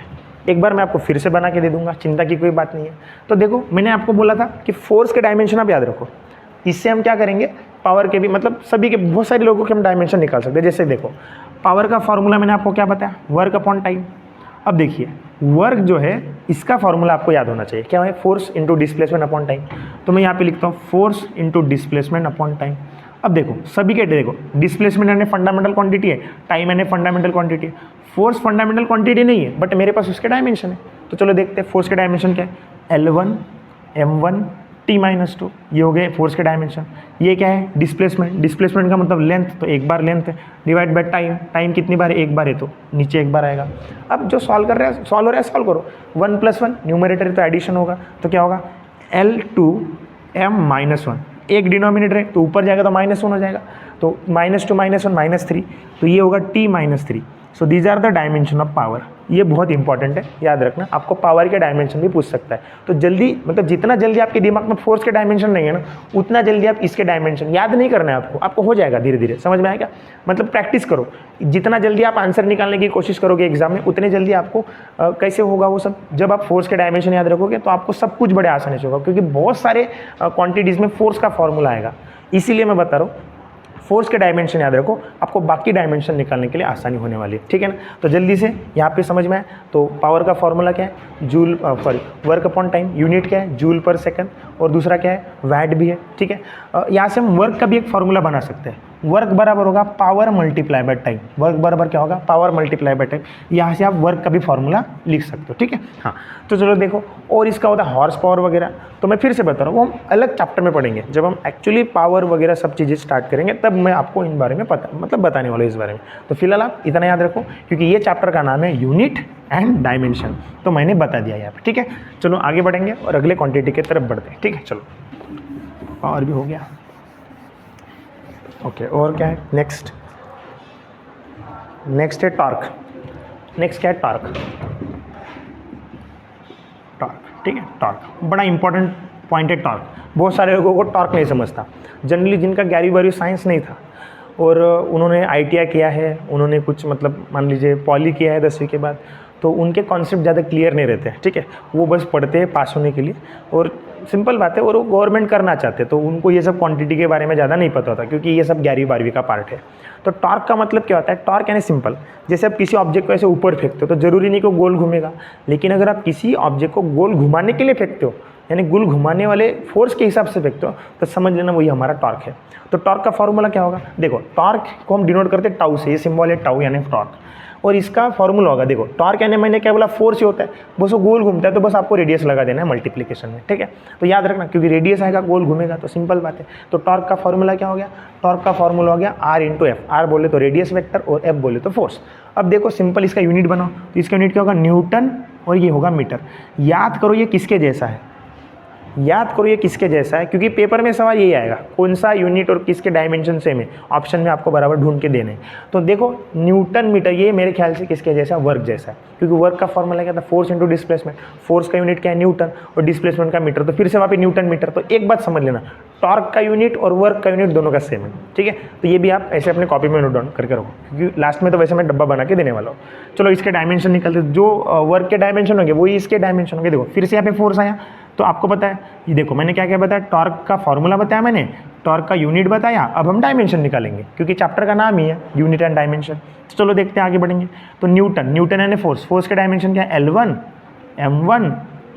एक बार मैं आपको फिर से बना के दे दूंगा, चिंता की कोई बात नहीं है। तो देखो मैंने आपको बोला था कि फोर्स के डायमेंशन आप याद रखो, इससे हम क्या करेंगे, पावर के भी, मतलब सभी के, बहुत सारे लोगों के हम डायमेंशन निकाल सकते हैं। जैसे देखो पावर का फॉर्मूला मैंने आपको क्या बताया, वर्क अपॉन टाइम। अब देखिए वर्क जो है इसका फॉर्मूला आपको याद होना चाहिए, क्या है, force into displacement upon time. तो मैं यहाँ पे लिखता हूँ force into displacement upon time. अब देखो सभी के, देखो डिस्प्लेसमेंट यानी फंडामेंटल क्वांटिटी है, टाइम यानी फंडामेंटल क्वांटिटी है। फोर्स फंडामेंटल क्वांटिटी नहीं है, बट मेरे पास उसके डायमेंशन है। तो चलो देखते हैं फोर्स के डायमेंशन क्या है, L1 M1 T-2, ये हो गए फोर्स के डायमेंशन। ये क्या है, डिस्प्लेसमेंट, डिस्प्लेसमेंट का मतलब लेंथ, तो एक बार length divide by time, time कितनी बार है, एक बार है, तो नीचे एक बार आएगा। अब जो सॉल्व कर रहे हैं, सॉल्व हो रहा है, सॉल्व करो। 1 + 1 न्यूमरेटर तो एडिशन होगा, तो क्या होगा, L2 M-1, एक डिनोमिनेटर है तो ऊपर जाएगा तो -1 हो जाएगा, तो -2 - 1 -3, तो ये होगा T-3। So these are the dimension of power. ये बहुत इंपॉर्टेंट है, याद रखना, आपको पावर के डायमेंशन भी पूछ सकता है। तो जल्दी मतलब जितना जल्दी आपके दिमाग में फोर्स के डायमेंशन नहीं है ना, उतना जल्दी आप इसके डायमेंशन याद नहीं करना है आपको हो जाएगा धीरे धीरे, समझ में आएगा। मतलब प्रैक्टिस करो, जितना जल्दी आप आंसर निकालने की कोशिश करोगे एग्जाम में, उतने जल्दी आपको कैसे होगा वो सब। जब आप फोर्स के डायमेंशन याद रखोगे तो आपको सब कुछ बड़े आसानी से होगा, क्योंकि बहुत सारे क्वांटिटीज़ में फोर्स का फॉर्मूला आएगा। इसीलिए मैं बता रहा हूँ फोर्स के डायमेंशन याद रखो, आपको बाकी डायमेंशन निकालने के लिए आसानी होने वाली है, ठीक है ना। तो जल्दी से यहाँ पे समझ में आए तो पावर का फॉर्मूला क्या है, joule sorry work upon time, unit क्या है जूल पर सेकंड, और दूसरा क्या है वैट भी है, ठीक है। यहाँ से हम वर्क का भी एक फॉर्मूला बना सकते हैं। वर्क बराबर होगा power multiply by time, work बराबर क्या होगा पावर मल्टीप्लाई बाय टाइम। यहाँ से आप वर्क का भी फॉर्मूला लिख सकते हो, ठीक है। हाँ तो चलो देखो, और इसका होता है हॉर्स पावर वगैरह, तो मैं फिर से बता रहा हूँ वो हम अलग चैप्टर में पढ़ेंगे, जब हम एक्चुअली पावर वगैरह सब चीज़ें स्टार्ट करेंगे तब मैं आपको इन बारे में बताने वाला हूँ इस बारे में। तो फिलहाल आप इतना याद रखो, क्योंकि ये चैप्टर का नाम है यूनिट एंड डायमेंशन, तो मैंने बता दिया यहाँ पे, ठीक है। चलो आगे बढ़ेंगे और अगले क्वांटिटी की तरफ बढ़ते हैं, ठीक है। चलो और भी हो गया, ओके और क्या है नेक्स्ट है टॉर्क। नेक्स्ट क्या है टॉर्क, ठीक है। टॉर्क बड़ा इंपॉर्टेंट पॉइंट है टॉर्क। बहुत सारे लोगों को टॉर्क नहीं समझता, जनरली जिनका 11वीं साइंस नहीं था और उन्होंने ITI किया है, उन्होंने कुछ मतलब मान लीजिए पॉली किया है 10वीं के बाद, तो उनके कॉन्सेप्ट ज़्यादा क्लियर नहीं रहते हैं, ठीक है। वो बस पढ़ते हैं पास होने के लिए, और सिंपल बात है, और वो गवर्नमेंट करना चाहते हैं, तो उनको ये सब क्वांटिटी के बारे में ज़्यादा नहीं पता होता, क्योंकि ये सब 11वीं 12वीं का पार्ट है। तो टॉर्क का मतलब क्या होता है, टॉर्क यानी सिंपल, जैसे आप किसी ऑब्जेक्ट को ऐसे ऊपर फेंकते हो तो ज़रूरी नहीं कि वो गोल घूमेगा, लेकिन अगर आप किसी ऑब्जेक्ट को गोल घुमाने के लिए फेंकते हो, यानी गोल घुमाने वाले फोर्स के हिसाब से फेंकते हो, तो समझ लेना वही हमारा टॉर्क है। तो टॉर्क का फॉर्मूला क्या होगा, देखो टॉर्क को हम डिनोट करते हैं टाउ से, ये सिंबल है टाउ यानी टॉर्क, और इसका फॉर्मूला होगा, देखो टॉर्क यानी मैंने क्या बोला फोर्स ही होता है, बस वो गोल घूमता है, तो बस आपको रेडियस लगा देना है मल्टीप्लिकेशन में, ठीक है। तो याद रखना, क्योंकि रेडियस आएगा गोल घूमेगा, तो सिंपल बात है। तो टॉर्क का फॉर्मूला क्या हो गया, टॉर्क का फॉर्मूला हो गया R × F, R बोले तो रेडियस वेक्टर और F बोले तो फोर्स। अब देखो सिंपल इसका यूनिट बनाओ, तो इसका यूनिट क्या होगा न्यूटन, और ये होगा मीटर। याद करो ये किसके जैसा है, याद करो ये किसके जैसा है, क्योंकि पेपर में सवाल यही आएगा, कौन सा यूनिट और किसके डायमेंशन सेम है, ऑप्शन में आपको बराबर ढूंढ के देने। तो देखो न्यूटन मीटर, ये मेरे ख्याल से किसके जैसा, वर्क जैसा है, क्योंकि वर्क का फॉर्मूला क्या था फोर्स इंटू डिस्प्लेसमेंट, फोर्स का यूनिट क्या है न्यूटन और डिस्प्लेसमेंट का मीटर, तो फिर से वहाँ पे न्यूटन मीटर। तो एक बात समझ लेना, टॉर्क का यूनिट और वर्क का यूनिट दोनों का सेम है, ठीक है। तो ये भी आप ऐसे अपने कॉपी में नोट डाउन करके रखो, क्योंकि लास्ट में तो वैसे मैं डब्बा बना के देने वाला हूँ। चलो इसके डायमेंशन निकलते, जो वर्क के डायमेंशन होंगे वही इसके डायमेंशन होंगे। देखो फिर से यहाँ पे फोर्स आया, तो आपको पता है ये देखो मैंने क्या क्या बताया, टॉर्क का फॉर्मूला बताया मैंने, टॉर्क का यूनिट बताया, अब हम डायमेंशन निकालेंगे, क्योंकि चैप्टर का नाम ही है यूनिट एंड डायमेंशन। तो चलो देखते हैं आगे बढ़ेंगे। तो न्यूटन यानी फोर्स, फोर्स का डायमेंशन क्या है L1 m1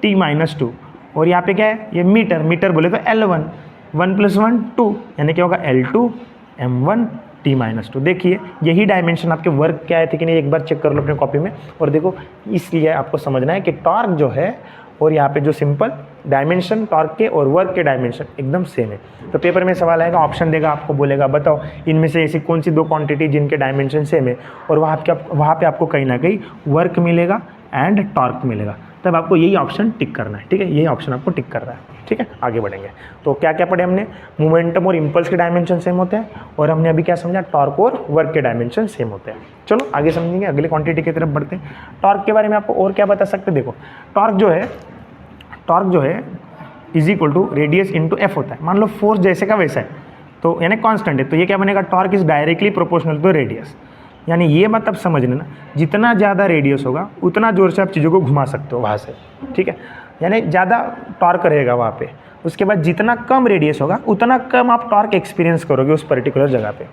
t-2, और यहाँ पे क्या है ये मीटर बोले तो L1 1 + 1 2, यानी क्या होगा L2 m1 t-2। देखिए यही डायमेंशन आपके वर्क के आए थे कि नहीं, एक बार चेक कर लो अपने कॉपी में। और देखो इसलिए आपको समझना है कि टॉर्क जो है और यहाँ पे जो सिंपल डायमेंशन टॉर्क के और वर्क के डायमेंशन एकदम सेम है। तो पेपर में सवाल आएगा, ऑप्शन देगा, आपको बोलेगा बताओ इनमें से ऐसी कौन सी दो क्वांटिटी जिनके डायमेंशन सेम है, और वहाँ पे आपको कहीं ना कहीं वर्क मिलेगा एंड टॉर्क मिलेगा, तब आपको यही ऑप्शन टिक करना है, ठीक है। यही ऑप्शन आपको टिक कर रहा है, ठीक है। आगे बढ़ेंगे तो क्या क्या पढ़े हमने, मोमेंटम और इम्पल्स के डायमेंशन सेम होते हैं, और हमने अभी क्या समझा टॉर्क और वर्क के डायमेंशन सेम होते हैं। चलो आगे समझेंगे, अगले क्वांटिटी की तरफ बढ़ते हैं। टॉर्क के बारे में आपको और क्या बता सकते हैं, देखो टॉर्क जो है is equal to radius into F होता है। मान लो फोर्स जैसे का वैसा है, तो यानी कांस्टेंट है, तो ये क्या बनेगा torque is directly proportional to radius. यानी ये मतलब समझ लेना, जितना ज़्यादा रेडियस होगा उतना ज़ोर से आप चीज़ों को घुमा सकते हो वहाँ से, ठीक है। यानी ज़्यादा टॉर्क रहेगा वहाँ पे। उसके बाद जितना कम रेडियस होगा उतना कम आप टॉर्क एक्सपीरियंस करोगे उस पर्टिकुलर जगह पे।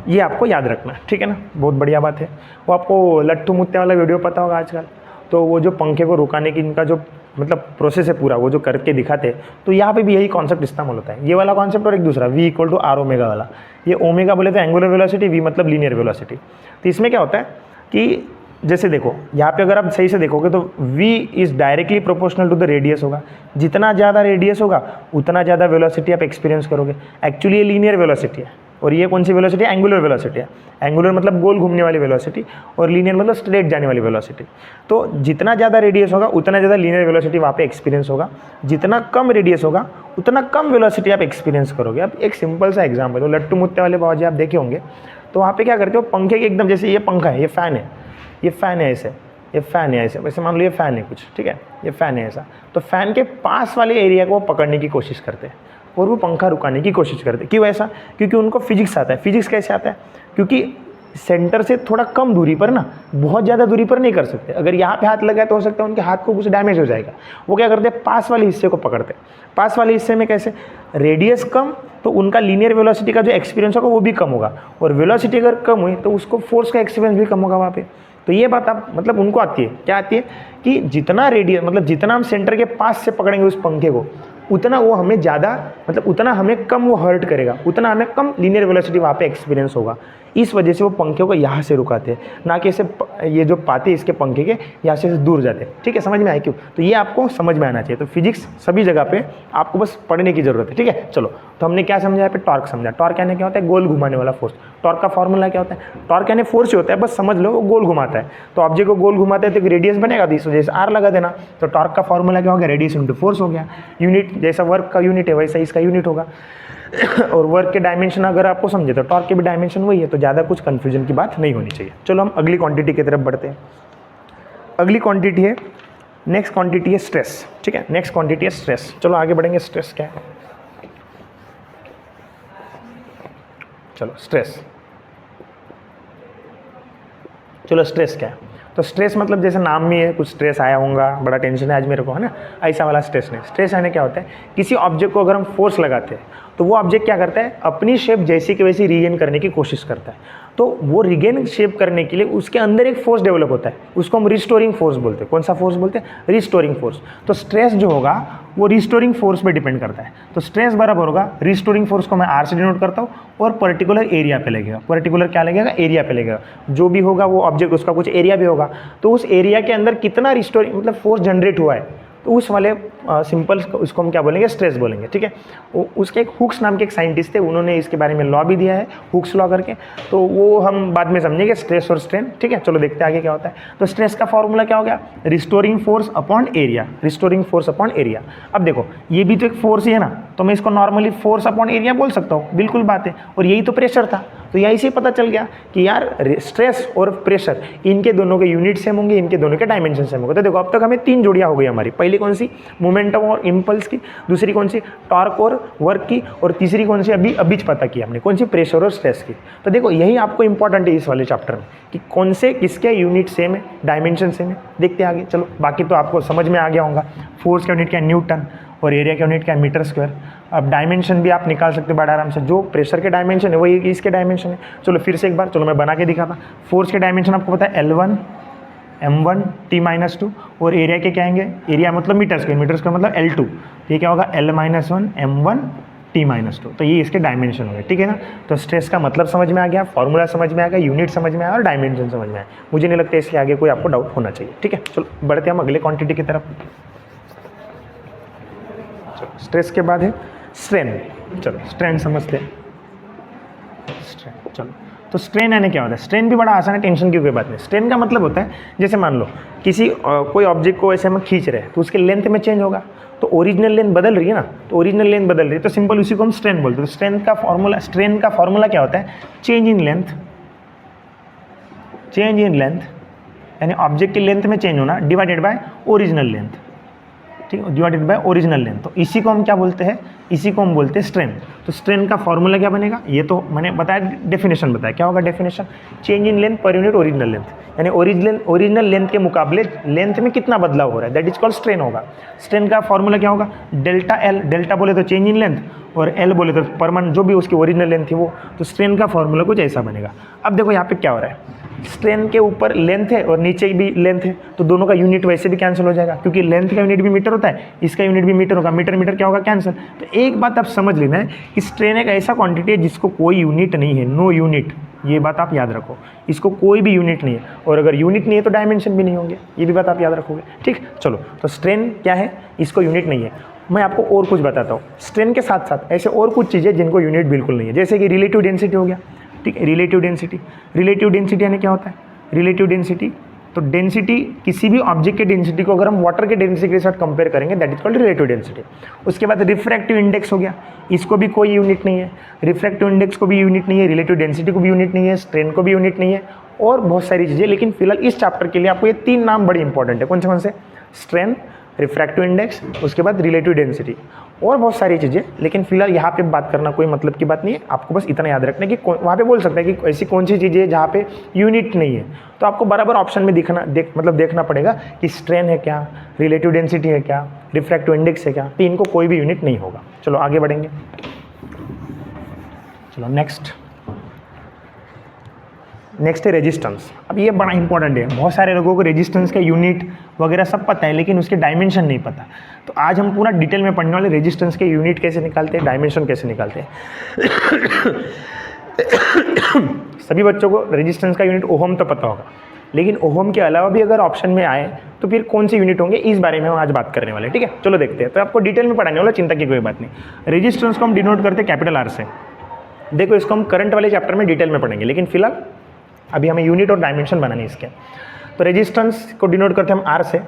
ये आपको याद रखना है, ठीक है ना। बहुत बढ़िया बात है। वो आपको लट्टू मुत्ते वाला वीडियो पता होगा आजकल, तो वो जो पंखे को रुकाने की इनका जो मतलब प्रोसेस है पूरा, वो जो करके दिखाते हैं, तो यहाँ पे भी यही कॉन्सेप्ट इस्तेमाल होता है। ये वाला कॉन्सेप्ट और एक दूसरा V = R ओमेगा वाला, ये ओमेगा बोले तो एंगुलर वेलोसिटी, V मतलब लीनियर वेलोसिटी। तो इसमें क्या होता है कि जैसे देखो यहाँ पे अगर आप सही से देखोगे तो V is directly proportional to the radius होगा। जितना ज़्यादा रेडियस होगा उतना ज़्यादा वेलोसिटी आप एक्सपीरियंस करोगे। एक्चुअली ये लीनियर वेलोसिटी है, और ये कौन सी वेलोसिटी है, एंगुलर वेलोसिटी है। एंगुलर मतलब गोल घूमने वाली वेलोसिटी, और लीनियर मतलब स्ट्रेट जाने वाली वेलोसिटी। तो जितना ज़्यादा रेडियस होगा उतना ज़्यादा लीनियर वेलोसिटी वहाँ पे एक्सपीरियंस होगा, जितना कम रेडियस होगा उतना कम वेलोसिटी आप एक्सपीरियंस करोगे। अब एक सिंपल सा एग्जाम्पल, तो लट्टू मुत्ते वाले बाबा जी आप देखे होंगे, तो वहाँ पे क्या करते हो, पंखे के एकदम, जैसे ये पंखा है, ये फ़ैन है, ये फ़ैन है ऐसे, ये फ़ैन है ऐसे, वैसे मान लो ये फ़ैन है कुछ, ठीक है, ये फ़ैन है ऐसा, तो फ़ैन के पास वाले एरिया को वो पकड़ने की कोशिश करते हैं और वो पंखा रुकाने की कोशिश करते हैं। क्यों ऐसा? क्योंकि उनको फिजिक्स आता है। फिजिक्स कैसे आता है? क्योंकि सेंटर से थोड़ा कम दूरी पर ना, बहुत ज़्यादा दूरी पर नहीं कर सकते। अगर यहाँ पे हाथ लगा तो हो सकता है उनके हाथ को कुछ डैमेज हो जाएगा। वो क्या करते हैं, पास वाले हिस्से को पकड़ते हैं। पास वाले हिस्से में कैसे, रेडियस कम तो उनका लीनियर वेलोसिटी का जो एक्सपीरियंस होगा वो भी कम होगा, और वेलोसिटी अगर कम हुई तो उसको फोर्स का एक्सपीरियंस भी कम होगा वहाँ पे। तो ये बात आप मतलब उनको आती है, क्या आती है कि जितना रेडियस मतलब जितना हम सेंटर के पास से पकड़ेंगे उस पंखे को, उतना वो हमें ज़्यादा मतलब उतना हमें कम वो हर्ट करेगा, उतना हमें कम लीनियर वेलोसिटी वहाँ पे एक्सपीरियंस होगा। इस वजह से वो पंखे को यहाँ से रुकाते हैं, ना कि ऐसे ये जो पाते इसके पंखे के यहाँ से दूर जाते हैं। ठीक है, समझ में आया क्यों? तो ये आपको समझ में आना चाहिए। तो फिजिक्स सभी जगह पे आपको बस पढ़ने की जरूरत है। ठीक है, चलो तो हमने क्या समझा यहाँ पे, टॉर्क समझा। टॉर्क यानी क्या होता है, गोल घुमाने वाला फोर्स। टॉर्क का फॉर्मूला क्या होता है, टॉर्क यानी फोर्स ही होता है, बस समझ लो वो गोल घुमाता है। तो ऑब्जेक्ट को गोल घुमाते हैं तो एक रेडियस बनेगा, तो इस वजह से आर लगा देना। तो टॉर्क का फॉर्मूला क्या हो गया, रेडियस इंटू फोर्स हो गया। यूनिट जैसा वर्क का यूनिट है वैसा इसका यूनिट होगा। और वर्क के डायमेंशन अगर आपको समझे तो टॉर्क के भी डायमेंशन वही है, तो ज़्यादा कुछ कन्फ्यूजन की बात नहीं होनी चाहिए। चलो हम अगली क्वांटिटी की तरफ बढ़ते हैं। अगली क्वांटिटी है, नेक्स्ट क्वांटिटी है स्ट्रेस। ठीक है, नेक्स्ट क्वांटिटी है स्ट्रेस। चलो आगे बढ़ेंगे। स्ट्रेस क्या है, चलो स्ट्रेस, चलो स्ट्रेस क्या है। तो स्ट्रेस मतलब जैसे नाम में है, कुछ स्ट्रेस आया होगा, बड़ा टेंशन है आज मेरे को, है ना, ऐसा वाला स्ट्रेस नहीं। स्ट्रेस आने क्या होता है, किसी ऑब्जेक्ट को अगर हम फोर्स लगाते हैं तो वो ऑब्जेक्ट क्या करता है, अपनी शेप जैसी की वैसी रीगेन करने की कोशिश करता है। तो वो रीगेन शेप करने के लिए उसके अंदर एक फोर्स डेवलप होता है, उसको हम रिस्टोरिंग फोर्स बोलते हैं। कौन सा फोर्स बोलते हैं, रिस्टोरिंग फोर्स। तो स्ट्रेस जो होगा वो रिस्टोरिंग फोर्स पे डिपेंड करता है। तो स्ट्रेस बराबर होगा, रिस्टोरिंग फोर्स को मैं आर से डिनोट करता हूँ और पर्टिकुलर एरिया पे लगेगा। पर्टिकुलर क्या लगेगा, एरिया पे लगेगा। जो भी होगा वो ऑब्जेक्ट उसका कुछ एरिया भी होगा, तो उस एरिया के अंदर कितना रिस्टोरिंग मतलब फोर्स जनरेट हुआ है, तो उस वाले सिंपल उसको हम क्या बोलेंगे, स्ट्रेस बोलेंगे। ठीक है, उसके एक हुक्स नाम के एक साइंटिस्ट थे, उन्होंने इसके बारे में लॉ भी दिया है, हुक्स लॉ करके, तो वो हम बाद में समझेंगे, स्ट्रेस और स्ट्रेन। ठीक है, चलो देखते हैं आगे क्या होता है। तो स्ट्रेस का फॉर्मूला क्या हो गया, restoring force upon area. Restoring force upon area. अब देखो ये भी तो एक फोर्स ही है ना, तो मैं इसको नॉर्मली फोर्स अपॉन एरिया बोल सकता हूँ, बिल्कुल बात है। और यही तो प्रेशर था, तो यहीं से पता चल गया कि यार स्ट्रेस और प्रेशर इनके दोनों के यूनिट सेम होंगे, इनके दोनों के डायमेंशन सेम होंगे। तो देखो अब तक हमें 3 जोड़ियाँ हो गई हमारी। पहली कौन सी, मोमेंटम और इम्पल्स की, दूसरी कौन सी, टॉर्क और वर्क की, और तीसरी कौन सी अभी पता की हमने, कौन सी, प्रेशर और स्ट्रेस की। तो देखो यही आपको इंपॉर्टेंट है इस वाले चैप्टर में कि कौन से किसके यूनिट सेम है, डायमेंशन सेम है। देखते हैं आगे। चलो बाकी तो आपको समझ में आ गया होगा। फोर्स का यूनिट क्या है, न्यूटन, और एरिया का यूनिट क्या है, मीटर स्क्वायर। अब डायमेंशन भी आप निकाल सकते हो बड़ा आराम से, जो प्रेशर के डायमेंशन है वही इसके डायमेंशन है। चलो फिर से एक बार, चलो मैं बना के दिखाता। फोर्स के डायमेंशन आपको पता है L1 M1 T-2, और एरिया के क्या आएंगे, एरिया मतलब मीटर स्क्वायर, मीटर स्क्वायर मतलब L2, ये क्या होगा L-1 M1 T-2। तो ये इसके डायमेंशन हो गए। ठीक है ना, तो स्ट्रेस का मतलब समझ में आ गया, फॉर्मूला समझ में आ गया, यूनिट समझ में आया और डायमेंशन समझ में आया। मुझे नहीं लगता इसके आगे कोई आपको डाउट होना चाहिए। ठीक है, चलो बढ़ते हम अगले क्वांटिटी की तरफ। चलो स्ट्रेस के बाद है स्ट्रेन। चलो स्ट्रेन समझते हैं। स्ट्रेन, चलो तो स्ट्रेन यानी क्या होता है, स्ट्रेन भी बड़ा आसान है, टेंशन की कोई बात नहीं। स्ट्रेन का मतलब होता है, जैसे मान लो किसी कोई ऑब्जेक्ट को ऐसे हम खींच रहे हैं तो उसके लेंथ में चेंज होगा, तो ओरिजिनल लेंथ बदल रही है ना, तो ओरिजिनल लेंथ बदल रही है, तो सिंपल उसी को हम स्ट्रेन बोलते हैं। तो स्ट्रेन का फॉर्मूला क्या होता है, change in length, change in length यानी ऑब्जेक्ट की लेंथ में चेंज होना डिवाइडेड बाय ओरिजिनल लेंथ। ठीक है, डिवाइडेड बाय ओरिजिनल लेंथ। तो इसी को हम क्या बोलते हैं, इसी को हम बोलते हैं स्ट्रेन। तो स्ट्रेन का फॉर्मूला क्या बनेगा, ये तो मैंने बताया, डेफिनेशन बताया, क्या होगा definition, change in length per unit original length, यानी ओरिजिनल लेंथ के मुकाबले लेंथ में कितना बदलाव हो रहा है, दैट इज कॉल्ड स्ट्रेन होगा। स्ट्रेन का फॉर्मूला क्या होगा, डेल्टा एल, डेल्टा बोले तो चेंज इन लेंथ, और एल बोले तो परमानेंट जो भी उसकी ओरिजिनल लेंथ थी वो। तो स्ट्रेन का फॉर्मूला कुछ ऐसा बनेगा। अब देखो यहाँ पे क्या हो रहा है, स्ट्रेन के ऊपर लेंथ है और नीचे भी लेंथ है, तो दोनों का यूनिट वैसे भी कैंसिल हो जाएगा, क्योंकि लेंथ का यूनिट भी मीटर होता है, इसका यूनिट भी मीटर होगा, मीटर मीटर क्या होगा, कैंसिल। तो एक बात आप समझ लेना है कि स्ट्रेन एक ऐसा क्वांटिटी है जिसको कोई यूनिट नहीं है, नो यूनिट, ये बात आप याद रखो, इसको कोई भी यूनिट नहीं है, और अगर यूनिट नहीं है तो डायमेंशन भी नहीं होंगे, ये भी बात आप याद रखोगे। ठीक, चलो तो स्ट्रेन क्या है, इसको यूनिट नहीं है। मैं आपको और कुछ बताता हूँ, स्ट्रेन के साथ साथ ऐसे और कुछ चीज़ें जिनको यूनिट बिल्कुल नहीं है, जैसे कि रिलेटिव डेंसिटी हो गया। ठीक है, रिलेटिव डेंसिटी, रिलेटिव डेंसिटी यानी क्या होता है, रिलेटिव डेंसिटी, तो डेंसिटी, किसी भी ऑब्जेक्ट की डेंसिटी को अगर हम वाटर के डेंसिटी के साथ कंपेयर करेंगे that is called relative density. उसके बाद रिफ्रैक्टिव इंडेक्स हो गया, इसको भी कोई यूनिट नहीं है, रिफ्रैक्टिव इंडेक्स को भी यूनिट नहीं है, रिलेटिव डेंसिटी को भी यूनिट नहीं है, स्ट्रेन को भी यूनिट नहीं है, और बहुत सारी चीज़ें। लेकिन फिलहाल इस चैप्टर के लिए आपको ये 3 नाम बड़े इंपॉर्टेंट है। कौन से? स्ट्रेन, रिफ्रैक्टिव इंडेक्स, उसके बाद रिलेटिव डेंसिटी, और बहुत सारी चीज़ें। लेकिन फिलहाल यहाँ पे बात करना कोई मतलब की बात नहीं है, आपको बस इतना याद रखना कि वहाँ पे बोल सकता है कि ऐसी कौन सी चीज़ें है जहाँ पे यूनिट नहीं है, तो आपको बराबर ऑप्शन में देखना पड़ेगा कि स्ट्रेन है क्या, रिलेटिव डेंसिटी है क्या, रिफ्रैक्टिव इंडेक्स है क्या, तो इनको कोई भी यूनिट नहीं होगा। चलो आगे बढ़ेंगे। चलो नेक्स्ट है रेजिस्टेंस। अब ये बड़ा इंपॉर्टेंट है, बहुत सारे लोगों को रेजिस्टेंस का यूनिट वगैरह सब पता है लेकिन उसके डायमेंशन नहीं पता। तो आज हम पूरा डिटेल में पढ़ने वाले रेजिस्टेंस के यूनिट कैसे निकालते हैं, डायमेंशन कैसे निकालते हैं। सभी बच्चों को रेजिस्टेंस का यूनिट ओहम तो पता होगा, लेकिन ओहम के अलावा भी अगर ऑप्शन में आए तो फिर कौन से यूनिट होंगे, इस बारे में हम आज बात करने वाले हैं। ठीक है, चलो देखते हैं। तो आपको डिटेल में पढ़ाने वाला, चिंता की कोई बात नहीं। रेजिस्टेंस को हम डिनोट करते हैं कैपिटल आर से। देखो इसको हम करंट वाले चैप्टर में डिटेल में पढ़ेंगे, लेकिन फिलहाल अभी हमें यूनिट और डायमेंशन बनाने इसके। तो रेजिस्टेंस को डिनोट करते हैं हम आर से।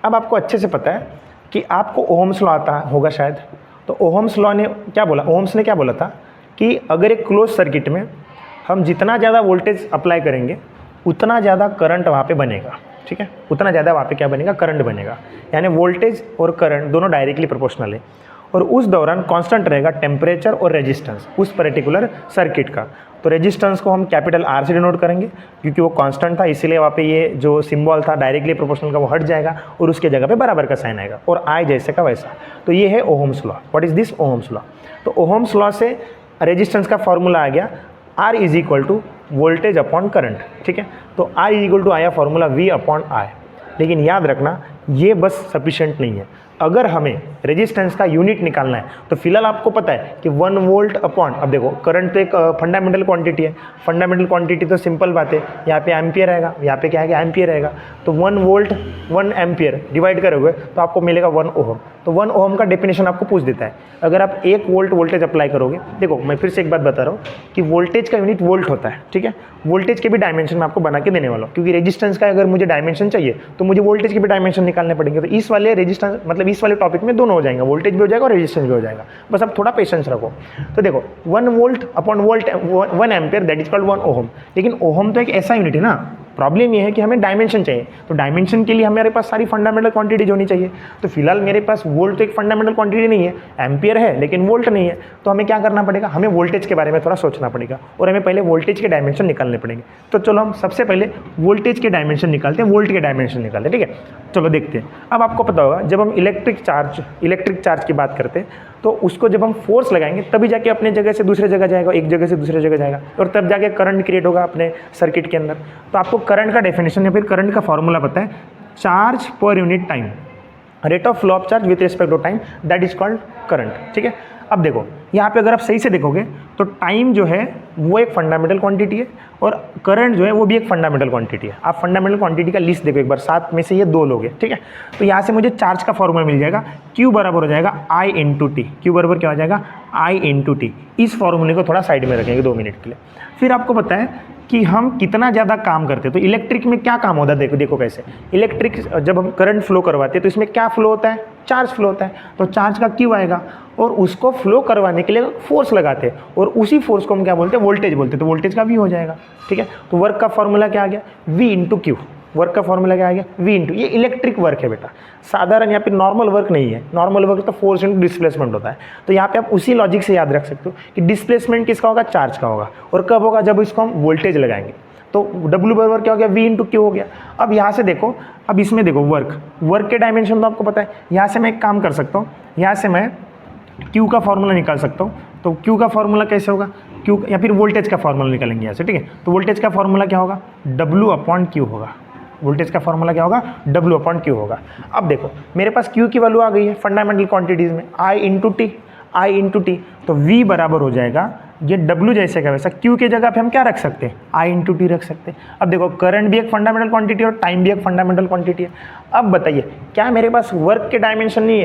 अब आपको अच्छे से पता है कि आपको ओहम्स लॉ आता होगा शायद। तो ओहम्स लॉ ने क्या बोला, ओहम्स ने क्या बोला था कि अगर एक क्लोज सर्किट में हम जितना ज़्यादा वोल्टेज अप्लाई करेंगे उतना ज़्यादा करंट वहाँ पे बनेगा। ठीक है, उतना ज़्यादा वहाँ पे क्या बनेगा, करंट बनेगा। यानी वोल्टेज और करंट दोनों डायरेक्टली प्रोपोर्शनल है, और उस दौरान कांस्टेंट रहेगा टेम्परेचर और रेजिस्टेंस उस पर्टिकुलर सर्किट का। तो रेजिस्टेंस को हम कैपिटल आर से डिनोट करेंगे क्योंकि वो कांस्टेंट था, इसीलिए वहाँ पे ये जो सिंबल था डायरेक्टली प्रोपोर्शनल का वो हट जाएगा और उसके जगह पे बराबर का साइन आएगा, और आई जैसे का वैसा। तो ये है ohm's law. What is this? Ohm's law. तो ओहम्स लॉ से रेजिस्टेंस का फॉर्मूला आ गया R is equal to voltage upon current. ठीक है, तो आर इज इक्वल टू आया फॉर्मूला वी अपॉन आई। लेकिन याद रखना ये बस सफिशिएंट नहीं है। अगर हमें रेजिस्टेंस का यूनिट निकालना है तो फिलहाल आपको पता है कि 1 वोल्ट अपॉन, अब देखो करंट तो एक फंडामेंटल क्वांटिटी है। फंडामेंटल क्वांटिटी तो सिंपल बात है, यहाँ पे एम्पियर आएगा, यहाँ पे क्या आएगा, एम्पियर आएगा। तो 1 वोल्ट 1 एम्पियर डिवाइड करोगे तो आपको मिलेगा 1 ओहम। तो 1 ओहम का डेफिनेशन आपको पूछ देता है। अगर आप 1 वोल्ट वोल्टेज अप्लाई करोगे, देखो मैं फिर से एक बात बता रहा हूँ कि वोल्टेज का यूनिट वोल्ट होता है। ठीक है, वोल्टेज के भी डायमेंशन मैं आपको बना के देने वाला हूँ, क्योंकि रेजिस्टेंस का अगर मुझे डायमेंशन चाहिए तो मुझे वोल्टेज के भी डायमेंशन निकालने पड़ेंगे। तो इस वाले रेजिस्टेंस मतलब इस वाले टॉपिक में दोनों हो जाएंगे, वोल्टेज भी हो जाएगा और रेजिस्टेंस भी हो जाएगा। बस आप थोड़ा पेशेंस रखो। तो देखो 1 volt upon volt 1 ampere that is called 1 ohm. लेकिन ओहम तो एक ऐसा यूनिट है ना, प्रॉब्लम ये है कि हमें डायमेंशन चाहिए। तो डायमेंशन के लिए हमारे पास सारी फंडामेंटल क्वांटिटीज होनी चाहिए। तो फिलहाल मेरे पास वोल्ट तो एक फंडामेंटल क्वांटिटी नहीं है, एम्पियर है लेकिन वोल्ट नहीं है। तो हमें क्या करना पड़ेगा, हमें वोल्टेज के बारे में थोड़ा सोचना पड़ेगा और हमें पहले वोल्टेज के डायमेंशन निकालने पड़ेंगे। तो चलो हम सबसे पहले वोल्टेज के डायमेंशन निकालते हैं, वोल्ट के डायमेंशन निकालते हैं। ठीक है, चलो देखते हैं। अब आपको पता होगा जब हम इलेक्ट्रिक चार्ज की बात करते हैं तो उसको जब हम फोर्स लगाएंगे तभी जाके अपने जगह से दूसरे जगह जाएगा, एक जगह से दूसरे जगह जाएगा, और तब जाके करंट क्रिएट होगा अपने सर्किट के अंदर। तो आपको करंट का डेफिनेशन या फिर करंट का फॉर्मूला पता है, charge per unit time, rate of flow of charge with respect to time, that is called current. ठीक है, अब देखो यहाँ पे अगर आप सही से देखोगे तो टाइम जो है वो एक फंडामेंटल क्वांटिटी है और करंट जो है वो भी एक फंडामेंटल क्वांटिटी है। आप फंडामेंटल क्वांटिटी का लिस्ट देखो एक बार, 7 में से ये 2 लोग हैं। ठीक है, तो यहाँ से मुझे चार्ज का फॉर्मूला मिल जाएगा, Q बराबर हो जाएगा I इंटू टी। क्यू बराबर क्या हो जाएगा, I इंटू टी। इस फॉर्मूले को थोड़ा साइड में रखेंगे 2 मिनट के लिए। फिर आपको पता है कि हम कितना ज़्यादा काम करते हैं। तो इलेक्ट्रिक में क्या काम होता है, देखो कैसे इलेक्ट्रिक जब हम करंट फ्लो करवाते हैं तो इसमें क्या फ्लो होता है, चार्ज फ्लो होता है। तो चार्ज का क्यू आएगा और उसको फ्लो करवाने के लिए फोर्स लगाते हैं और उसी फोर्स को हम क्या बोलते हैं, वोल्टेज बोलते हैं। तो वोल्टेज का वी हो जाएगा। ठीक है, तो वर्क का फॉर्मूला क्या आ गया, वी इंटू क्यू। वर्क का फॉर्मूला क्या आ गया, वी इंटू। ये इलेक्ट्रिक वर्क है बेटा, साधारण यहाँ पे नॉर्मल वर्क नहीं है। नॉर्मल वर्क तो फोर्स इंटू डिस्प्लेसमेंट होता है। तो यहाँ पे आप उसी लॉजिक से याद रख सकते हो कि डिस्प्लेसमेंट किसका होगा, चार्ज का होगा। और कब होगा, जब इसको हम वोल्टेज लगाएंगे। तो W बराबर क्या हो गया, V इंटू क्यू हो गया। अब यहाँ से देखो, अब इसमें देखो वर्क के डायमेंशन तो आपको पता है। यहाँ से मैं एक काम कर सकता हूँ, यहाँ से मैं Q का फॉर्मूला निकाल सकता हूँ। तो Q का फॉर्मूला कैसे होगा, Q या फिर वोल्टेज का फॉर्मूला निकालेंगे यहाँ से। ठीक है, तो वोल्टेज का फॉर्मूला क्या होगा, W अपॉन क्यू होगा। वोल्टेज का फॉर्मूला क्या होगा, W अपॉन क्यू होगा। अब देखो मेरे पास Q की वैल्यू आ गई है फंडामेंटल क्वांटिटीज़ में, I इंटू टी। तो V बराबर हो जाएगा, ये W जैसे का वैसा Q के जगह पे हम क्या रख सकते हैं, I इंटू टी रख सकते हैं। अब देखो करंट भी एक फंडामेंटल क्वांटिटी और टाइम भी एक फंडामेंटल क्वांटिटी है। अब बताइए क्या मेरे पास वर्क के डायमेंशन नहीं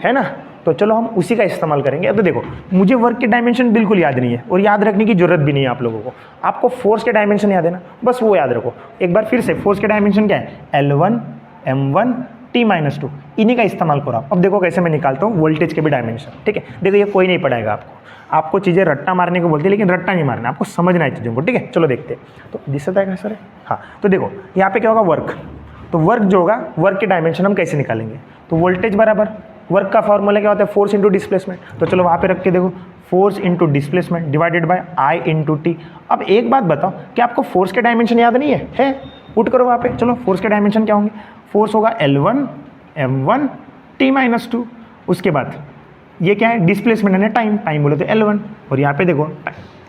है ना। तो चलो हम उसी का इस्तेमाल करेंगे। तो देखो मुझे वर्क के डायमेंशन बिल्कुल याद नहीं है और याद रखने की जरूरत भी नहीं है आप लोगों को। आपको फोर्स के डायमेंशन याद है ना, बस वो याद रखो। एक बार फिर से फोर्स के डायमेंशन क्या है, L1 M1 T-2, इन्हीं का इस्तेमाल करो। अब देखो कैसे मैं निकालता हूँ वोल्टेज के भी डायमेंशन, ठीक है। देखो ये कोई नहीं पढ़ाएगा आपको चीज़ें रट्टा मारने को बोलती है, लेकिन रट्टा नहीं मारना, आपको समझना है चीज़ों को, ठीक है। चलो देखते हैं। तो दिक्कत आएगा सर, हाँ। तो देखो यहाँ पे क्या होगा, वर्क। तो वर्क जो होगा, वर्क के डायमेंशन हम कैसे निकालेंगे, तो वोल्टेज बराबर वर्क का फॉर्मूला क्या होता है, फोर्स इंटू डिस्प्लेसमेंट। तो चलो वहाँ पे रख के देखो, force into displacement divided by I into T. अब एक बात बताओ कि आपको फोर्स के डायमेंशन याद नहीं है? पुट करो वहाँ पे। चलो फोर्स के डायमेंशन क्या होंगे, फोर्स होगा L1 M1 T-2। उसके बाद ये क्या है, डिस्प्लेसमेंट है टाइम बोले तो L1। और यहाँ पे देखो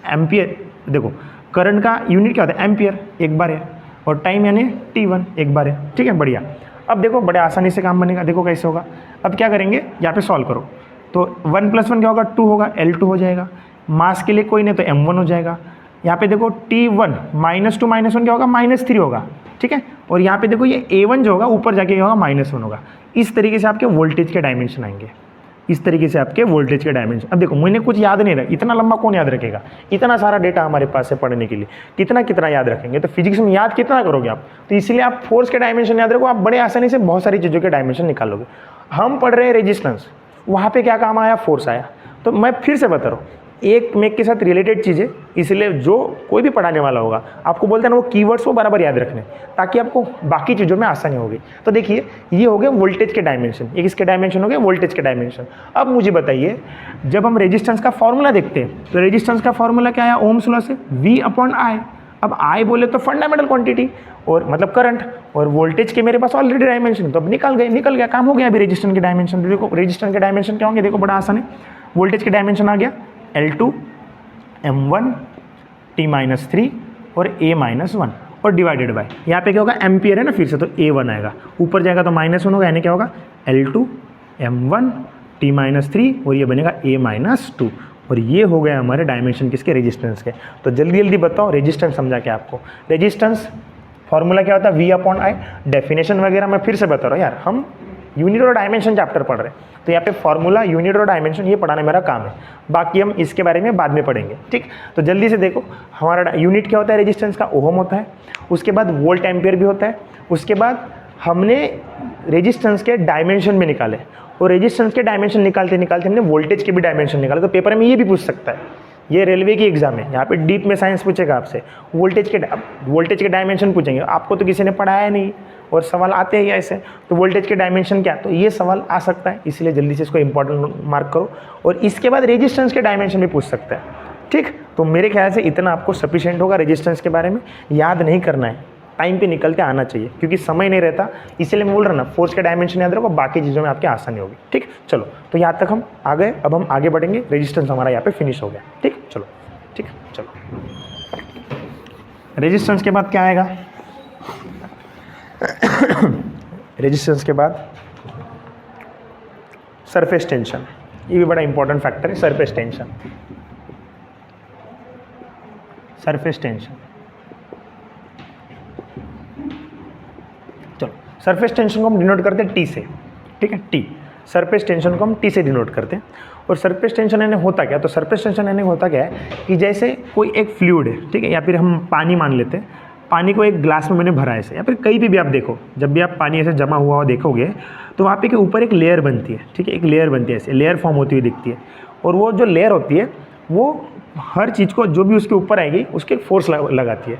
एम्पियर, देखो करंट का यूनिट क्या होता है, एम्पियर, एक बार है, और टाइम यानी T1, एक बार है, ठीक है, बढ़िया। अब देखो बड़े आसानी से काम बनेगा, देखो कैसे होगा। अब क्या करेंगे, यहाँ पे सॉल्व करो। तो 1 + 1 क्या होगा, 2 होगा, L2 हो जाएगा। मास के लिए कोई नहीं तो M1 हो जाएगा। यहाँ पे देखो T1 -2 -1 क्या होगा, -3 होगा, ठीक है। और यहाँ पे देखो ये A1 जो होगा ऊपर जाके क्या होगा, -1 होगा। इस तरीके से आपके वोल्टेज के डायमेंशन आएंगे, इस तरीके से आपके वोल्टेज के डायमेंशन। अब देखो मुझे कुछ याद नहीं रहा, इतना लंबा कौन याद रखेगा, इतना सारा डेटा हमारे पास है पढ़ने के लिए, कितना याद रखेंगे। तो फिजिक्स में याद कितना करोगे आप, तो इसलिए आप फोर्स के डायमेंशन याद रखो, आप बड़े आसानी से बहुत सारी चीज़ों के डायमेंशन निकालोगे। हम पढ़ रहे हैं रेजिस्टेंस, वहाँ पे क्या काम आया, फोर्स आया। तो मैं फिर से बता रहा हूँ, एक मेक के साथ रिलेटेड चीज़ें, इसलिए जो कोई भी पढ़ाने वाला होगा आपको बोलते हैं ना, वो कीवर्ड्स को बराबर याद रखने, ताकि आपको बाकी चीज़ों में आसानी होगी। तो देखिए ये हो गए वोल्टेज के डायमेंशन, एक इसके डायमेंशन हो गए वोल्टेज के डायमेंशन। अब मुझे बताइए, जब हम रेजिस्टेंस का फॉर्मूला देखते हैं तो रेजिस्टेंस का फॉर्मूला क्या आया, ओम्स लॉ से V/I। अब I बोले तो फंडामेंटल क्वांटिटी, और मतलब करंट, और वोल्टेज के मेरे पास ऑलरेडी डायमेंशन, तो अब निकल गया, काम हो गया। अभी रेजिस्टेंस के डायमेंशन देखो, रेजिस्टेंस के डायमेंशन क्या होंगे, देखो बड़ा आसान है। वोल्टेज के डायमेंशन आ गया L2 M1 T-3 और A-1 और डिवाइडेड बाय, यहाँ पे क्या होगा, एम्पियर है ना, फिर से तो A1 आएगा, ऊपर जाएगा तो -1 होगा, यानी क्या होगा L2 M1 T-3 और ये बनेगा A-2। और ये हो गया हमारे डायमेंशन किसके, रेजिस्टेंस के। तो जल्दी जल्दी बताओ रेजिस्टेंस समझा क्या आपको, रेजिस्टेंस फॉर्मूला क्या होता है, V/I। डेफिनेशन वगैरह मैं फिर से बता रहा हूँ यार, हम यूनिट और डायमेंशन चैप्टर पढ़ रहे हैं, तो यहाँ पे फॉर्मूला, यूनिट और डायमेंशन ये पढ़ाना मेरा काम है, बाकी हम इसके बारे में बाद में पढ़ेंगे, ठीक। तो जल्दी से देखो, हमारा यूनिट क्या होता है रेजिस्टेंस का, ओहम होता है। उसके बाद वोल्ट एम्पियर भी होता है। उसके बाद हमने रेजिस्टेंस के डायमेंशन भी निकाले, और रेजिस्टेंस के डायमेंशन निकालते निकालते हमने वोल्टेज के भी डायमेंशन निकाले। तो पेपर में ये भी पूछ सकता है, ये रेलवे की एग्जाम है, यहाँ पे डीप में साइंस पूछेगा आपसे, वोल्टेज के डायमेंशन पूछेंगे। आपको तो किसी ने पढ़ाया नहीं और सवाल आते हैं ऐसे, तो वोल्टेज के डायमेंशन क्या, तो ये सवाल आ सकता है, इसलिए जल्दी से इसको इंपॉर्टेंट मार्क करो। और इसके बाद रेजिस्टेंस के डायमेंशन भी पूछ सकता है, ठीक। तो मेरे ख्याल से इतना आपको सफिशिएंट होगा, रेजिस्टेंस के बारे में याद नहीं करना है, टाइम पे निकलते आना चाहिए, क्योंकि समय नहीं रहता, इसलिए मैं बोल रहा ना, फोर्स के डायमेंशन याद रखो, बाकी चीज़ों में आपकी आसानी होगी, ठीक। चलो तो यहाँ तक हम आ गए, अब हम आगे बढ़ेंगे, रेजिस्टेंस हमारा यहाँ पे फिनिश हो गया, ठीक। चलो ठीक, चलो रेजिस्टेंस के बाद क्या आएगा, रेजिस्टेंस के बाद सरफेस टेंशन, ये भी बड़ा इंपॉर्टेंट फैक्टर है। सरफेस टेंशन, सरफेस टेंशन, चलो सरफेस टेंशन को हम डिनोट करते हैं टी से, ठीक है, टी। सरफेस टेंशन को हम टी से डिनोट करते हैं। और सरफेस टेंशन यानी होता क्या, तो सरफेस टेंशन यानी होता क्या है कि जैसे कोई एक फ्लूइड है, ठीक है, या फिर हम पानी मान लेते हैं, पानी को एक ग्लास में मैंने भरा है ऐसे, या फिर कहीं भी आप देखो, जब भी आप पानी ऐसे जमा हुआ देखोगे तो वहाँ पे के ऊपर एक लेयर बनती है, ठीक है, एक लेयर बनती है, ऐसे लेयर फॉर्म होती हुई दिखती है। और वो जो लेयर होती है वो हर चीज़ को जो भी उसके ऊपर आएगी उसके एक फोर्स लगाती है,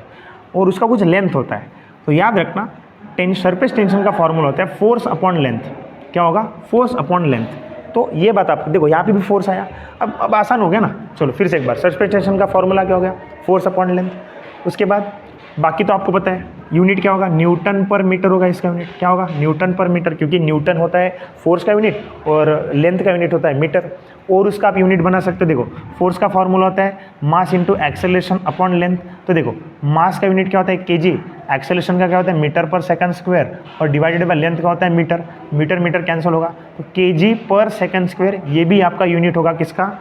और उसका कुछ लेंथ होता है। तो याद रखना, सरफेस टेंशन का फॉर्मूला होता है फोर्स अपॉन लेंथ। क्या होगा, फोर्स अपॉन लेंथ। तो ये बात आपको देखो, यहाँ पे भी फोर्स आया, अब आसान हो गया ना। चलो फिर से एक बार, सरफेस टेंशन का फॉर्मूला क्या हो गया, फोर्स अपॉन लेंथ। उसके बाद बाकी तो आपको पता है, यूनिट क्या होगा, न्यूटन पर मीटर होगा, इसका यूनिट क्या होगा, न्यूटन पर मीटर, क्योंकि न्यूटन होता है फोर्स का यूनिट और लेंथ का यूनिट होता है मीटर। और उसका आप यूनिट बना सकते हो, देखो फोर्स का फॉर्मूला होता है mass into acceleration upon length. तो देखो मास का यूनिट क्या होता है, केजी, एक्सेलरेशन का क्या होता है, मीटर पर सेकंड स्क्वायर, और डिवाइडेड बाय लेंथ का होता है मीटर, मीटर कैंसिल होगा, तो केजी पर सेकंड स्क्वायर, ये भी आपका यूनिट होगा किसका,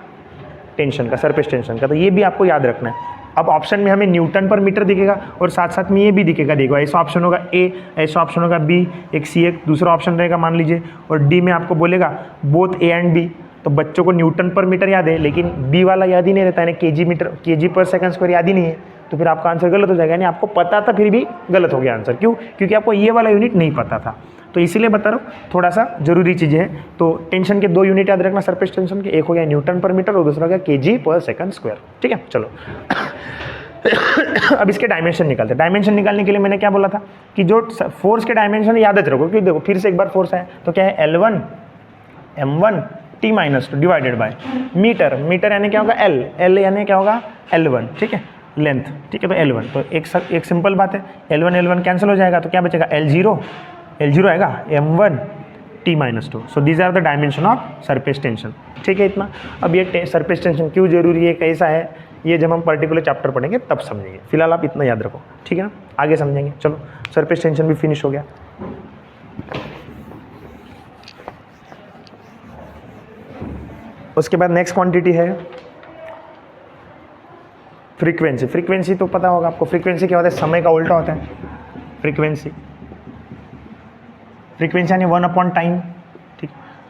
टेंशन का, सरफेस टेंशन का। तो ये भी आपको याद रखना है। अब ऑप्शन में हमें न्यूटन पर मीटर दिखेगा और साथ साथ में ये भी दिखेगा, देखो ऐसा ऑप्शन होगा ए, ऐसा ऑप्शन होगा बी, एक सी, एक दूसरा ऑप्शन रहेगा मान लीजिए, और डी में आपको बोलेगा बोथ ए एंड बी। तो बच्चों को न्यूटन पर मीटर याद है, लेकिन बी वाला याद ही नहीं रहता है, केजी पर सेकंड स्क्वायर याद ही नहीं है, तो फिर आपका आंसर गलत हो जाएगा। यानी आपको पता था फिर भी गलत हो गया आंसर। क्यों? क्योंकि आपको ये वाला यूनिट नहीं पता था। तो इसीलिए बता रहा हूँ, थोड़ा सा जरूरी चीज़ें हैं। तो टेंशन के 2 यूनिट याद रखना सरफेस टेंशन के, एक हो गया न्यूटन पर मीटर और दूसरा हो गया केजी पर सेकंड स्क्वायर। ठीक है, चलो अब इसके डायमेंशन निकालते हैं। डायमेंशन निकालने के लिए मैंने क्या बोला था कि जो फोर्स के डायमेंशन याद रखो, क्योंकि देखो फिर से एक बार फोर्स है तो क्या है L1 m1 t-2 divided by metre. Metre यानी क्या होगा L यानी क्या होगा L1, ठीक है, लेंथ, ठीक है। तो L1, तो एक सिंपल बात है, L1 कैंसिल हो जाएगा तो क्या बचेगा L0 आएगा m1 t-2। So these are the dimension of surface tension. ठीक है इतना। अब ये सरफेस टेंशन क्यों जरूरी है, कैसा है, ये जब हम पर्टिकुलर चैप्टर पढ़ेंगे तब समझेंगे। फिलहाल आप इतना याद रखो, ठीक है ना, आगे समझेंगे। चलो सरफेस टेंशन भी फिनिश हो गया। उसके बाद नेक्स्ट क्वांटिटी है फ्रीक्वेंसी। फ्रीक्वेंसी तो पता होगा आपको, फ्रीक्वेंसी क्या होता है, समय का उल्टा होता है फ्रीक्वेंसी। फ्रीक्वेंसी यानी 1/टाइम, ठीक।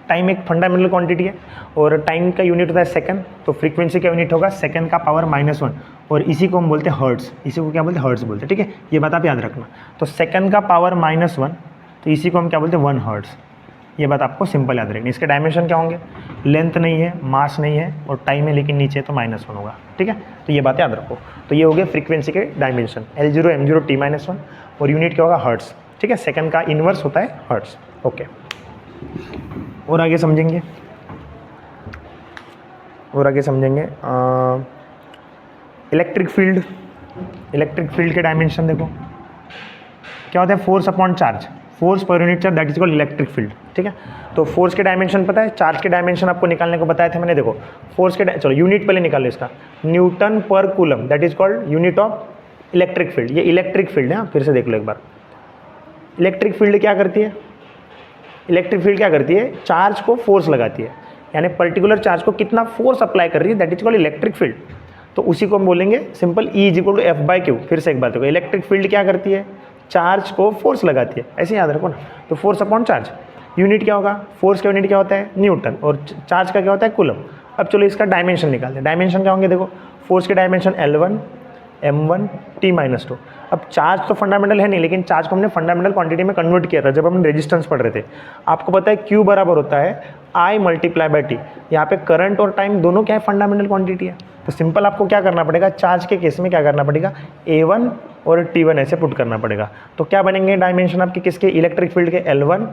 टाइम एक फंडामेंटल क्वांटिटी है और टाइम का यूनिट होता है सेकंड, तो फ्रीक्वेंसी का यूनिट होगा सेकंड का पावर -1 और इसी को हम बोलते हैं हर्ट्ज। इसी को क्या बोलते हैं, हर्ट्ज बोलते हैं, ठीक है। ये बात आप याद रखना। तो सेकंड का पावर -1, तो इसी को हम क्या बोलते हैं, 1 हर्ट्ज। ये बात आपको सिंपल याद रखनी। इसके डायमेंशन क्या होंगे, लेंथ नहीं है, मास नहीं है और टाइम है लेकिन नीचे तो -1 होगा, ठीक है। तो ये बात याद रखो। तो ये हो गए फ्रीक्वेंसी के डायमेंशन, L0 m0 t-1 और यूनिट क्या होगा, हर्ट्ज, ठीक है। सेकंड का इन्वर्स होता है हर्ट्ज, ओके। और आगे समझेंगे, इलेक्ट्रिक फील्ड के डायमेंशन देखो क्या होता है, force upon charge, force per unit charge, that is called electric field, ठीक है। तो फोर्स के डायमेंशन पता है, चार्ज के डायमेंशन आपको निकालने को बताया था मैंने। देखो फोर्स के चलो यूनिट पहले निकालो इसका, न्यूटन पर coulomb, that is called unit of electric field. ये इलेक्ट्रिक फील्ड है, फिर से देख लो एक बार। इलेक्ट्रिक फील्ड क्या करती है, चार्ज को फोर्स लगाती है, यानी पर्टिकुलर चार्ज को कितना फोर्स अप्लाई कर रही है, that is called electric field. तो उसी को हम बोलेंगे सिंपल E = F/Q। फिर से एक बात होगा, इलेक्ट्रिक फील्ड क्या करती है, चार्ज को फोर्स लगाती है, ऐसे याद रखो ना। तो फोर्स अपॉन चार्ज, यूनिट क्या होगा, फोर्स का यूनिट क्या होता है, न्यूटन, और चार्ज का क्या होता है, कूलम। अब चलो इसका डायमेंशन निकालते हैं। डायमेंशन क्या होंगे, देखो फोर्स के डायमेंशन L1 m1 t-2। अब चार्ज तो फंडामेंटल है नहीं, लेकिन चार्ज को हमने फंडामेंटल क्वांटिटी में कन्वर्ट किया था जब हम रेजिस्टेंस पढ़ रहे थे। आपको पता है Q बराबर होता है I × T। यहाँ पे करंट और टाइम दोनों क्या है, फंडामेंटल क्वांटिटी है। तो सिंपल आपको क्या करना पड़ेगा, चार्ज के केस में क्या करना पड़ेगा, A1 और T1 ऐसे पुट करना पड़ेगा। तो क्या बनेंगे डायमेंशन आपके किसके, इलेक्ट्रिक फील्ड के, L1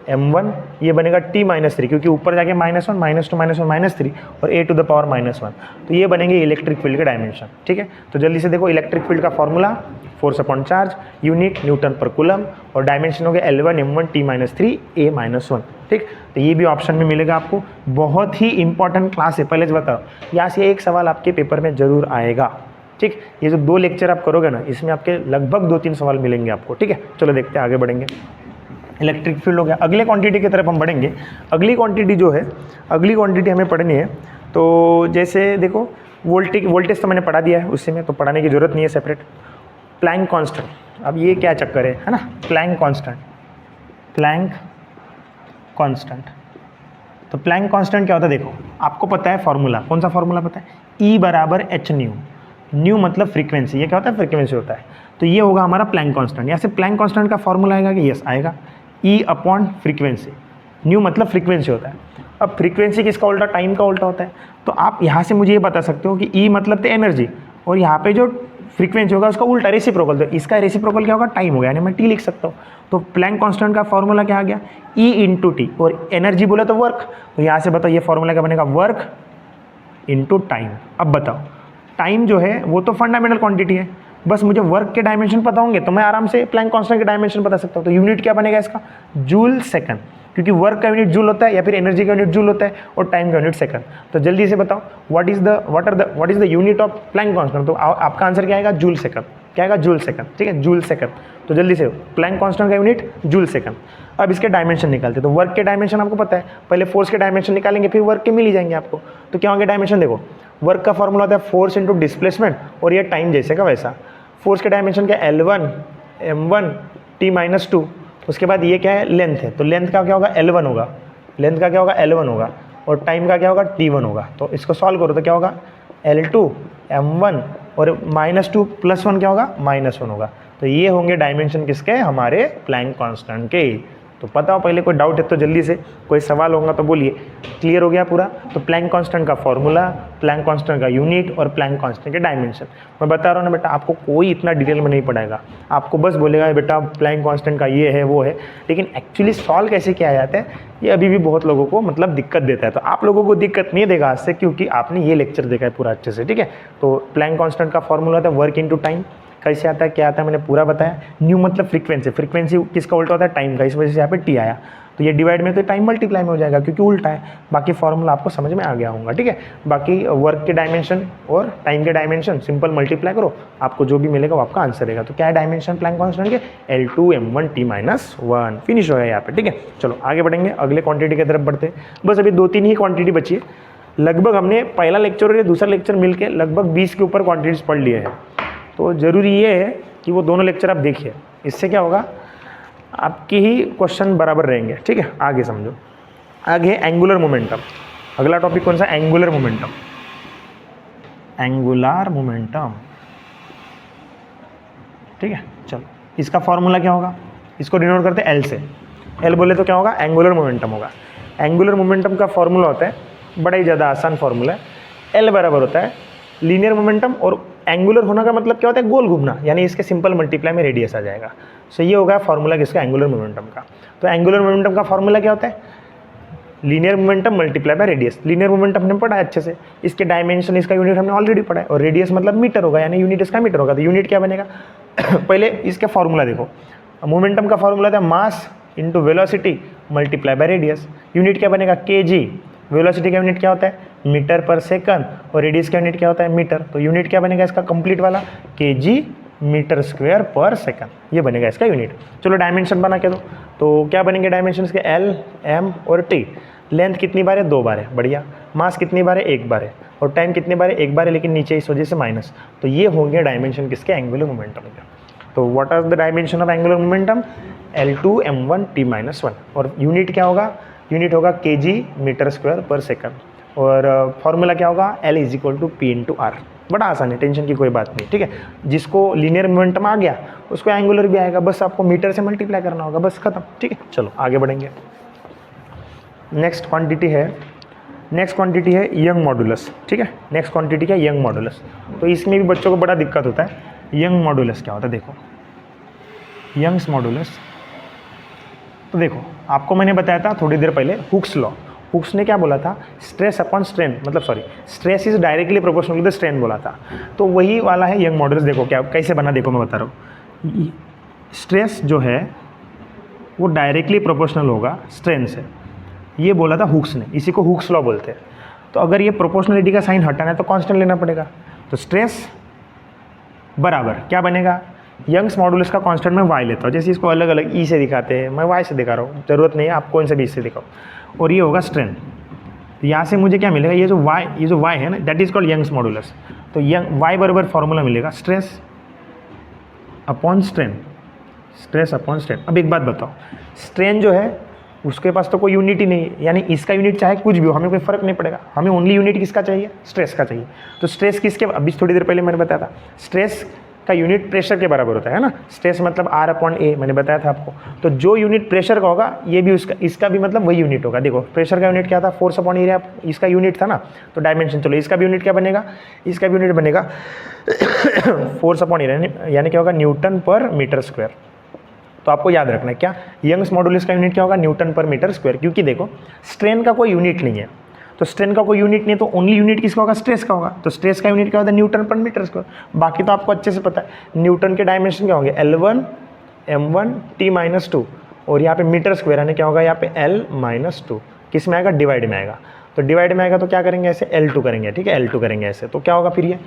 m1, ये बनेगा t-3, क्योंकि ऊपर जाके -1 -2 -1 -3 और a⁻⁻1। तो ये बनेंगे इलेक्ट्रिक फील्ड के डायमेंशन, ठीक है। तो जल्दी से देखो, इलेक्ट्रिक फील्ड का formula force upon charge, unit Newton पर कूलम और डायमेंशन हो गया L1 m1 t-3 a-1, ठीक। तो ये भी ऑप्शन में मिलेगा आपको। बहुत ही इंपॉर्टेंट क्लास है, पहले बताओ, यहाँ से एक सवाल आपके पेपर में जरूर आएगा, ठीक। ये जो 2 लेक्चर आप करोगे ना, इसमें आपके लगभग 2-3 सवाल मिलेंगे आपको, ठीक है। चलो देखते हैं, आगे बढ़ेंगे। इलेक्ट्रिक फील्ड हो गया। अगले क्वांटिटी की तरफ हम बढ़ेंगे। अगली क्वांटिटी हमें पढ़नी है। तो जैसे देखो, वोल्टेज तो मैंने पढ़ा दिया है उससे में, तो पढ़ाने की जरूरत नहीं है सेपरेट। प्लैंक कांस्टेंट, अब ये क्या चक्कर है ना, प्लैंक कांस्टेंट। तो प्लैंक कांस्टेंट क्या होता है, देखो आपको पता है फॉर्मूला, कौन सा फॉर्मूला पता है, E = h न्यू मतलब फ्रीक्वेंसी। ये क्या होता है, फ्रीक्वेंसी होता है। तो ये होगा हमारा प्लैंक कांस्टेंट। यहाँ से प्लैंक कांस्टेंट का फॉर्मूला आएगा कि यस आएगा, E/फ्रीक्वेंसी, न्यू मतलब फ्रीक्वेंसी होता है। अब फ्रीक्वेंसी किसका उल्टा, टाइम का उल्टा होता है। तो आप यहाँ से मुझे ये बता सकते हो कि E मतलब तो एनर्जी, और यहाँ पे जो फ्रीक्वेंसी होगा उसका उल्टा रेसिप्रोकल, तो इसका रेसिप्रोकल क्या होगा, टाइम होगा, यानी मैं T लिख सकता हूँ। तो प्लैंक कांस्टेंट का फॉर्मूला क्या आ गया, E × T, और एनर्जी बोला तो वर्क। तो यहाँ से बताओ ये फॉर्मूला क्या बनेगा, वर्क × टाइम। अब बताओ, टाइम जो है वो तो फंडामेंटल क्वांटिटी है, बस मुझे वर्क के डायमेंशन पता होंगे तो मैं आराम से प्लैंक कांस्टेंट के डायमेंशन बता सकता हूँ। तो यूनिट क्या बनेगा इसका, जूल सेकंड, क्योंकि वर्क का यूनिट जूल होता है या फिर एनर्जी का यूनिट जूल होता है और टाइम का यूनिट सेकंड। तो जल्दी से बताओ, what is the unit of Planck constant. तो आपका आंसर क्या आएगा, जूल सेकंड। क्या आएगा, जूल सेकंड, ठीक है, जूल सेकंड। तो जल्दी से प्लैंक कांस्टेंट का यूनिट जूल सेकंड। अब इसके डायमेंशन निकालते, तो वर्क के डायमेंशन आपको पता है, पहले फोर्स के डायमेंशन निकालेंगे फिर वर्क के मिल ही जाएंगे आपको। तो क्या होंगे डायमेंशन, देखो वर्क का फॉर्मूला होता है फोर्स × डिस्प्लेसमेंट, और ये टाइम जैसे का वैसा। फोर्स के डायमेंशन क्या, L1 m1 t-2। उसके बाद ये क्या है, लेंथ है, तो लेंथ का क्या होगा, L1 होगा, लेंथ का क्या होगा, L1 होगा। और टाइम का क्या होगा t1 होगा। तो इसको सॉल्व करो तो क्या होगा L2 m1 और -2 + 1 क्या होगा -1 होगा। तो ये होंगे डायमेंशन किसके, हमारे प्लैंक कांस्टेंट के। तो पता हो, पहले कोई डाउट है तो जल्दी से, कोई सवाल होगा तो बोलिए। क्लियर हो गया पूरा। तो प्लैंक कांस्टेंट का फॉर्मूला, प्लैंक कांस्टेंट का यूनिट और प्लैंक कांस्टेंट के डायमेंशन। मैं बता रहा हूँ ना बेटा, आपको कोई इतना डिटेल में नहीं पढ़ाएगा, आपको बस बोलेगा बेटा प्लैंक कांस्टेंट का ये है वो है, लेकिन एक्चुअली सॉल्व कैसे किया जाता है ये अभी भी बहुत लोगों को मतलब दिक्कत देता है। तो आप लोगों को दिक्कत नहीं देगा आज से, क्योंकि आपने ये लेक्चर देखा है पूरा अच्छे से, ठीक है। तो प्लैंक कांस्टेंट का फॉर्मूला था वर्क इनटू टाइम। कैसे आता है क्या आता है मैंने पूरा बताया। न्यू मतलब फ्रीक्वेंसी, फ्रीक्वेंसी किसका उल्टा होता है, टाइम का, इस वजह से यहाँ पे टी आया। तो ये डिवाइड में तो टाइम मल्टीप्लाई में हो जाएगा क्योंकि उल्टा है। बाकी फॉर्मूला आपको समझ में आ गया होगा, ठीक है। बाकी वर्क के डायमेंशन और टाइम के डायमेंशन सिंपल मल्टीप्लाई करो, आपको जो भी मिलेगा वो आपका आंसर रहेगा। तो क्या है डायमेंशन प्लैंक कांस्टेंट के, L2 m1 t-1। फिनिश हो गया यहाँ पे, ठीक है। चलो आगे बढ़ेंगे, अगले क्वांटिटी की तरफ बढ़ते हैं। बस अभी 2-3 ही क्वांटिटी बची है। लगभग हमने पहला लेक्चर और दूसरा लेक्चर मिलकर लगभग 20 के ऊपर क्वांटिटीज पढ़ लिए हैं। तो ज़रूरी ये है कि वो दोनों लेक्चर आप देखिए, इससे क्या होगा आपकी ही क्वेश्चन बराबर रहेंगे, ठीक है। आगे समझो, आगे एंगुलर मोमेंटम। अगला टॉपिक कौन सा, एंगुलर मोमेंटम। एंगुलर मोमेंटम, ठीक है। चलो इसका फॉर्मूला क्या होगा, इसको डिनोट करते हैं L से। L बोले तो क्या होगा, एंगुलर मोमेंटम होगा। एंगुलर मोमेंटम का फॉर्मूला होता है, बड़ा ही ज़्यादा आसान फॉर्मूला है। L बराबर होता है लीनियर मोमेंटम, और एंगुलर होना का मतलब क्या होता है, गोल घूमना, यानी इसके सिंपल मल्टीप्लाई में रेडियस आ जाएगा। सो ये होगा फॉर्मूला किसका, एंगुलर मोमेंटम का। तो एंगुलर मोमेंटम का फॉर्मूला क्या होता है, linear momentum multiply by radius. Linear momentum हमने पढ़ा है अच्छे से, इसके डायमेंशन, इसका यूनिट हमने ऑलरेडी पढ़ा है, और रेडियस मतलब मीटर होगा, यानी यूनिट इसका मीटर होगा। तो यूनिट क्या बनेगा पहले इसके फॉर्मूला देखो। मोमेंटम का फॉर्मूला था mass into velocity multiply by radius. Unit क्या बनेगा, kg। वेलोसिटी का यूनिट क्या होता है, मीटर पर सेकंड, और रेडियस का यूनिट क्या होता है, मीटर। तो यूनिट क्या बनेगा इसका कंप्लीट वाला, kg मीटर स्क्वायर पर सेकंड, ये बनेगा इसका यूनिट। चलो डायमेंशन बना के दो, तो क्या बनेंगे डायमेंशन इसके, L, M और T। लेंथ कितनी बार है, 2 बार है, बढ़िया। मास कितनी बार है, 1 बार है, और टाइम कितनी बार है, 1 बार है, लेकिन नीचे इस वजह से माइनस। तो ये होंगे डायमेंशन किसके, एंगुलर मोमेंटम के। तो what are the dimension of angular momentum, L2 m1 t-1। और यूनिट क्या होगा, यूनिट होगा kg मीटर स्क्वायर पर सेकंड, और फॉर्मूला क्या होगा, L = P × R। बड़ा आसान है, टेंशन की कोई बात नहीं, ठीक है। जिसको लीनियर मोमेंटम आ गया उसको एंगुलर भी आएगा, बस आपको मीटर से मल्टीप्लाई करना होगा, बस खत्म, ठीक है। चलो आगे बढ़ेंगे। नेक्स्ट क्वांटिटी है यंग मॉडुलस, ठीक है। नेक्स्ट क्वांटिटी क्या है, यंग मॉडुलस। तो इसमें भी बच्चों को बड़ा दिक्कत होता है। यंग मॉडुलस क्या होता है, देखो यंग्स मॉडुलस। तो देखो आपको मैंने बताया था थोड़ी देर पहले हुक्स लॉ। हुक्स ने क्या बोला था, स्ट्रेस अपॉन स्ट्रेन, मतलब sorry stress is directly proportional to the strain बोला था। तो वही वाला है यंग मॉडुलस। देखो क्या कैसे बना, देखो मैं बता रहा हूँ। स्ट्रेस जो है वो डायरेक्टली प्रोपोर्शनल होगा स्ट्रेन से, ये बोला था हुक्स ने, इसी को हुक्स लॉ बोलते हैं। तो अगर ये प्रोपोर्शनलिटी का साइन हटाना है तो कांस्टेंट लेना पड़ेगा। तो स्ट्रेस बराबर क्या बनेगा, यंग्स मॉडुलस का कांस्टेंट मैं y लेता हूँ, जैसे इसको अलग अलग ई से दिखाते हैं, मैं y से दिखा रहा हूँ, जरूरत नहीं है आप कौन से भी इससे दिखाओ। और ये होगा स्ट्रेन, तो यहाँ से मुझे क्या मिलेगा, ये जो y है ना, that is called Young's modulus. तो यंग y बराबर फॉर्मूला मिलेगा stress upon strain, stress upon strain. अब एक बात बताओ, स्ट्रेन जो है उसके पास तो कोई यूनिट ही नहीं है, यानी इसका यूनिट चाहे कुछ भी हो हमें कोई फर्क नहीं पड़ेगा, हमें ओनली यूनिट किसका चाहिए, स्ट्रेस का चाहिए। तो स्ट्रेस किसके, अभी थोड़ी देर पहले मैंने बताया था स्ट्रेस का यूनिट प्रेशर के बराबर होता है ना। स्ट्रेस मतलब R/A, मैंने बताया था आपको। तो जो यूनिट प्रेशर का होगा ये भी उसका, इसका भी मतलब वही यूनिट होगा। देखो प्रेशर का यूनिट क्या था, फोर्स/एरिया, इसका यूनिट था ना। तो डायमेंशन, चलो इसका भी यूनिट क्या बनेगा, इसका भी यूनिट बनेगा फोर्स/एरिया, यानी क्या होगा, न्यूटन पर मीटर स्क्वायर। तो आपको याद रखना है क्या, यंग्स मॉडुलस का यूनिट क्या होगा, न्यूटन पर मीटर स्क्वायर। क्योंकि देखो स्ट्रेन का कोई यूनिट नहीं है, तो स्ट्रेन का कोई यूनिट नहीं, तो ओनली यूनिट किसका होगा, स्ट्रेस का होगा। तो स्ट्रेस का यूनिट क्या होता है, न्यूटन पर मीटर स्क्वायर। बाकी तो आपको अच्छे से पता है न्यूटन के डायमेंशन क्या होंगे, L1 m1 t-2, और यहाँ पे मीटर स्क्वायर यानी क्या होगा, यहाँ पे L-2 किस में आएगा, डिवाइड में आएगा। तो डिवाइड में आएगा तो क्या करेंगे, ऐसे L2 करेंगे, ठीक है, L2 करेंगे ऐसे। तो क्या होगा फिर ये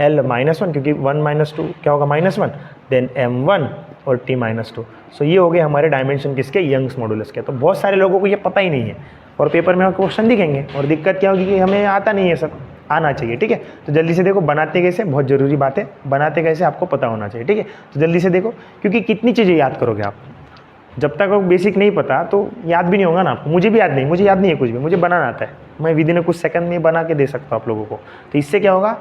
L-1, क्योंकि 1 - 2 क्या होगा, -1, देन m1 और t-2। सो ये हो गए हमारे डायमेंशन किसके, यंग्स मॉडुलस के। तो बहुत सारे लोगों को ये पता ही नहीं है, और पेपर में क्वेश्चन दिखेंगे, और दिक्कत क्या होगी कि हमें आता नहीं है, सब आना चाहिए, ठीक है। तो जल्दी से देखो बनाते कैसे, बहुत ज़रूरी बात है, बनाते कैसे आपको पता होना चाहिए, ठीक है। तो जल्दी से देखो, क्योंकि कितनी चीज़ें याद करोगे आप, जब तक वो बेसिक नहीं पता तो याद भी नहीं होगा ना आपको। मुझे भी याद नहीं, मुझे याद नहीं है कुछ भी, मुझे बनाना आता है, मैं विद इन कुछ सेकंड में बना के दे सकता हूँ आप लोगों को। तो इससे क्या होगा,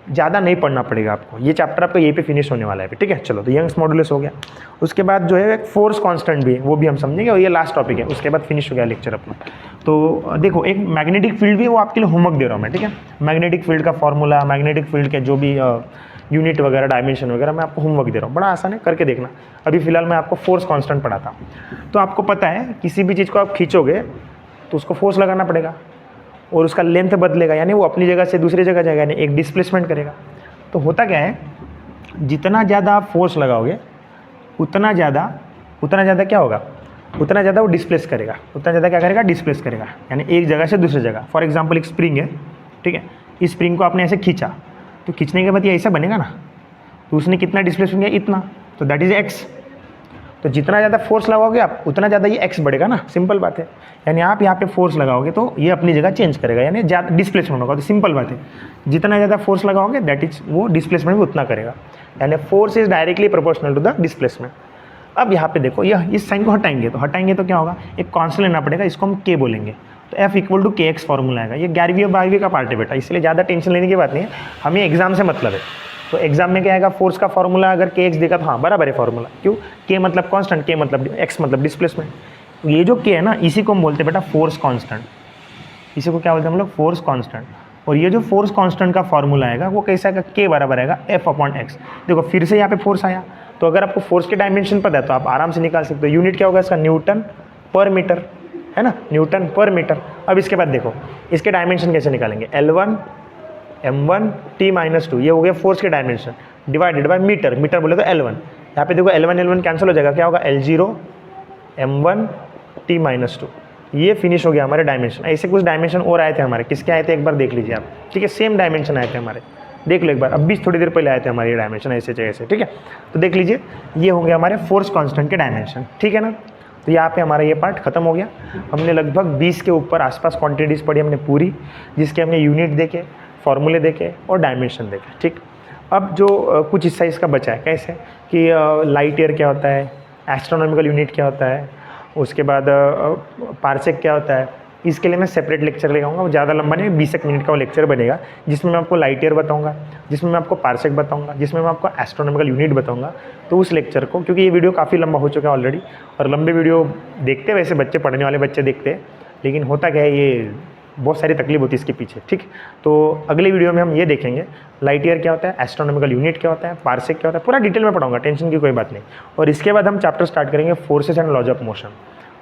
ज़्यादा नहीं पढ़ना पड़ेगा आपको। ये चैप्टर आपका यहीं पे फिनिश होने वाला है, ठीक है। चलो, तो यंग्स मॉडुलस हो गया। उसके बाद जो है एक फोर्स कांस्टेंट भी है, वो भी हम समझेंगे, और ये लास्ट टॉपिक है, उसके बाद फिनिश हो गया लेक्चर अपना। तो देखो, एक मैग्नेटिक फील्ड भी है, वो आपके लिए होमवर्क दे रहा हूँ मैं, ठीक है। मैग्नेटिक फील्ड का फॉर्मूला, मैग्नेटिक फील्ड के जो भी यूनिट वगैरह, डायमेंशन वगैरह, मैं आपको होमवर्क दे रहा हूँ, बड़ा आसान है, करके देखना। अभी फिलहाल मैं आपको फोर्स कांस्टेंट पढ़ाता हूँ। तो आपको पता है किसी भी चीज़ को आप खींचोगे तो उसको फोर्स लगाना पड़ेगा, और उसका लेंथ बदलेगा, यानी वो अपनी जगह से दूसरी जगह जाएगा, यानी एक डिस्प्लेसमेंट करेगा। तो होता क्या है, जितना ज़्यादा आप फोर्स लगाओगे उतना ज़्यादा क्या होगा, उतना ज़्यादा वो डिस्प्लेस करेगा, उतना ज़्यादा क्या करेगा, डिस्प्लेस करेगा, यानी एक जगह से दूसरी जगह। फॉर एग्जांपल एक स्प्रिंग है, ठीक है, इस स्प्रिंग को आपने ऐसे खींचा, तो खींचने के बाद ये ऐसा बनेगा ना, तो उसने कितना डिस्प्लेसमेंट किया, इतना, तो दैट इज़ एक्स। तो जितना ज़्यादा फोर्स लगाओगे आप, उतना ज़्यादा ये एक्स बढ़ेगा ना, सिंपल बात है। यानी आप यहाँ पे फोर्स लगाओगे तो ये अपनी जगह चेंज करेगा, यानी ज़्यादा डिस्प्लेसमेंट होगा, तो सिंपल बात है, जितना ज़्यादा फोर्स लगाओगे दैट इज वो डिस्प्लेसमेंट भी उतना करेगा, यानी force is directly proportional to the displacement. अब यहाँ पे देखो, यह इस साइन को हटाएंगे तो क्या होगा, एक कॉन्स्टेंट लेना पड़ेगा, इसको हम के बोलेंगे, तो एफ इक्वल टू के एक्स फॉर्मूला आएगा। ये 11वीं और 12वीं का पार्ट है बेटा, इसलिए ज़्यादा टेंशन लेने की बात नहीं है, हमें एग्जाम से मतलब है। तो एग्जाम में क्या आएगा, फोर्स का फॉर्मूला अगर के एक्स देखा तो हाँ बराबर है फॉर्मूला, क्यों, के मतलब कांस्टेंट, के मतलब एक्स मतलब डिस्प्लेसमेंट। तो ये जो के है ना, इसी को हम बोलते हैं बेटा फोर्स कांस्टेंट, इसी को क्या बोलते हैं हम लोग, फोर्स कांस्टेंट। और ये जो फोर्स कांस्टेंट का फॉर्मूला आएगा वो कैसा आएगा, के बराबर आएगा एफ अपॉन एक्स। देखो फिर से यहाँ पे फोर्स आया, तो अगर आपको फोर्स के डायमेंशन पता है तो आप आराम से निकाल सकते हो। यूनिट क्या होगा इसका, न्यूटन पर मीटर, है ना, न्यूटन पर मीटर। अब इसके बाद देखो इसके डायमेंशन कैसे निकालेंगे, L1 m1 t-2, ये हो गया फोर्स के dimension, divided by metre, metre बोले तो L1। यहाँ पे देखो L1 कैंसिल हो जाएगा, क्या होगा, L0 m1 t-2। ये फिनिश हो गया हमारे डायमेंशन। ऐसे कुछ डायमेंशन और आए थे हमारे, किसके आए थे एक बार देख लीजिए आप, ठीक है, सेम डायमेंशन आए थे हमारे, देख लो एक बार, अब भी थोड़ी देर पहले आए थे हमारे ये डायमेंशन ऐसे जैसे, ठीक है। तो देख लीजिए ये हो गया हमारे फोर्स कांस्टेंट के डायमेंशन, ठीक है ना। तो यहाँ पे हमारा ये पार्ट खत्म हो गया। हमने लगभग 20 के ऊपर आसपास क्वांटिटीज़ पढ़ी हमने पूरी, जिसके हमने यूनिट देखे, फॉर्मूले देखे और डायमेंशन देखे, ठीक। अब जो कुछ हिस्सा इसका बचा है, कैसे कि लाइट ईयर क्या होता है, एस्ट्रोनॉमिकल यूनिट क्या होता है, उसके बाद पार्सेक क्या होता है, इसके लिए मैं सेपरेट लेक्चर लगाऊंगा, वो ज़्यादा लंबा नहीं, 20 मिनट का वो लेक्चर बनेगा, जिसमें मैं आपको लाइट ईयर बताऊंगा, जिसमें मैं आपको पार्सेक बताऊंगा, जिसमें मैं आपको एस्ट्रोनॉमिकल यूनिट बताऊंगा। तो उस लेक्चर को, क्योंकि ये वीडियो काफ़ी लंबा हो चुका है ऑलरेडी, और लंबे वीडियो देखते वैसे बच्चे, पढ़ने वाले बच्चे देखते हैं, लेकिन होता क्या है, ये बहुत सारी तकलीफ होती है इसके पीछे, ठीक। तो अगले वीडियो में हम ये देखेंगे लाइट ईयर क्या होता है, एस्ट्रोनॉमिकल यूनिट क्या होता है, पार्सेक क्या होता है, पूरा डिटेल में पढ़ाऊंगा, टेंशन की कोई बात नहीं। और इसके बाद हम चैप्टर स्टार्ट करेंगे forces and laws of motion,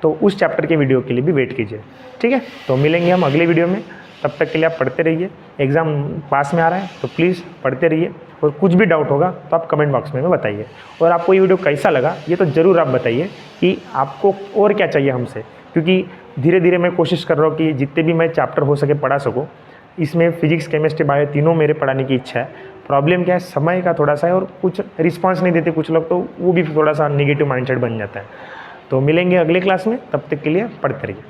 तो उस चैप्टर के वीडियो के लिए भी वेट कीजिए, ठीक है। तो मिलेंगे हम अगले वीडियो में, तब तक के लिए आप पढ़ते रहिए। एग्ज़ाम पास में आ रहा है तो प्लीज़ पढ़ते रहिए, और कुछ भी डाउट होगा तो आप कमेंट बॉक्स में बताइए। और आपको ये वीडियो कैसा लगा ये तो ज़रूर आप बताइए कि आपको और क्या चाहिए हमसे, क्योंकि धीरे धीरे मैं कोशिश कर रहा हूँ कि जितने भी मैं चैप्टर हो सके पढ़ा सकूँ। इसमें फिजिक्स, केमिस्ट्री, बायो तीनों मेरे पढ़ाने की इच्छा है। प्रॉब्लम क्या है, समय का थोड़ा सा है, और कुछ रिस्पॉन्स नहीं देते कुछ लोग, तो वो भी थोड़ा सा निगेटिव माइंडसेट बन जाता है। तो मिलेंगे अगले क्लास में, तब तक के लिए पढ़ते रहिए।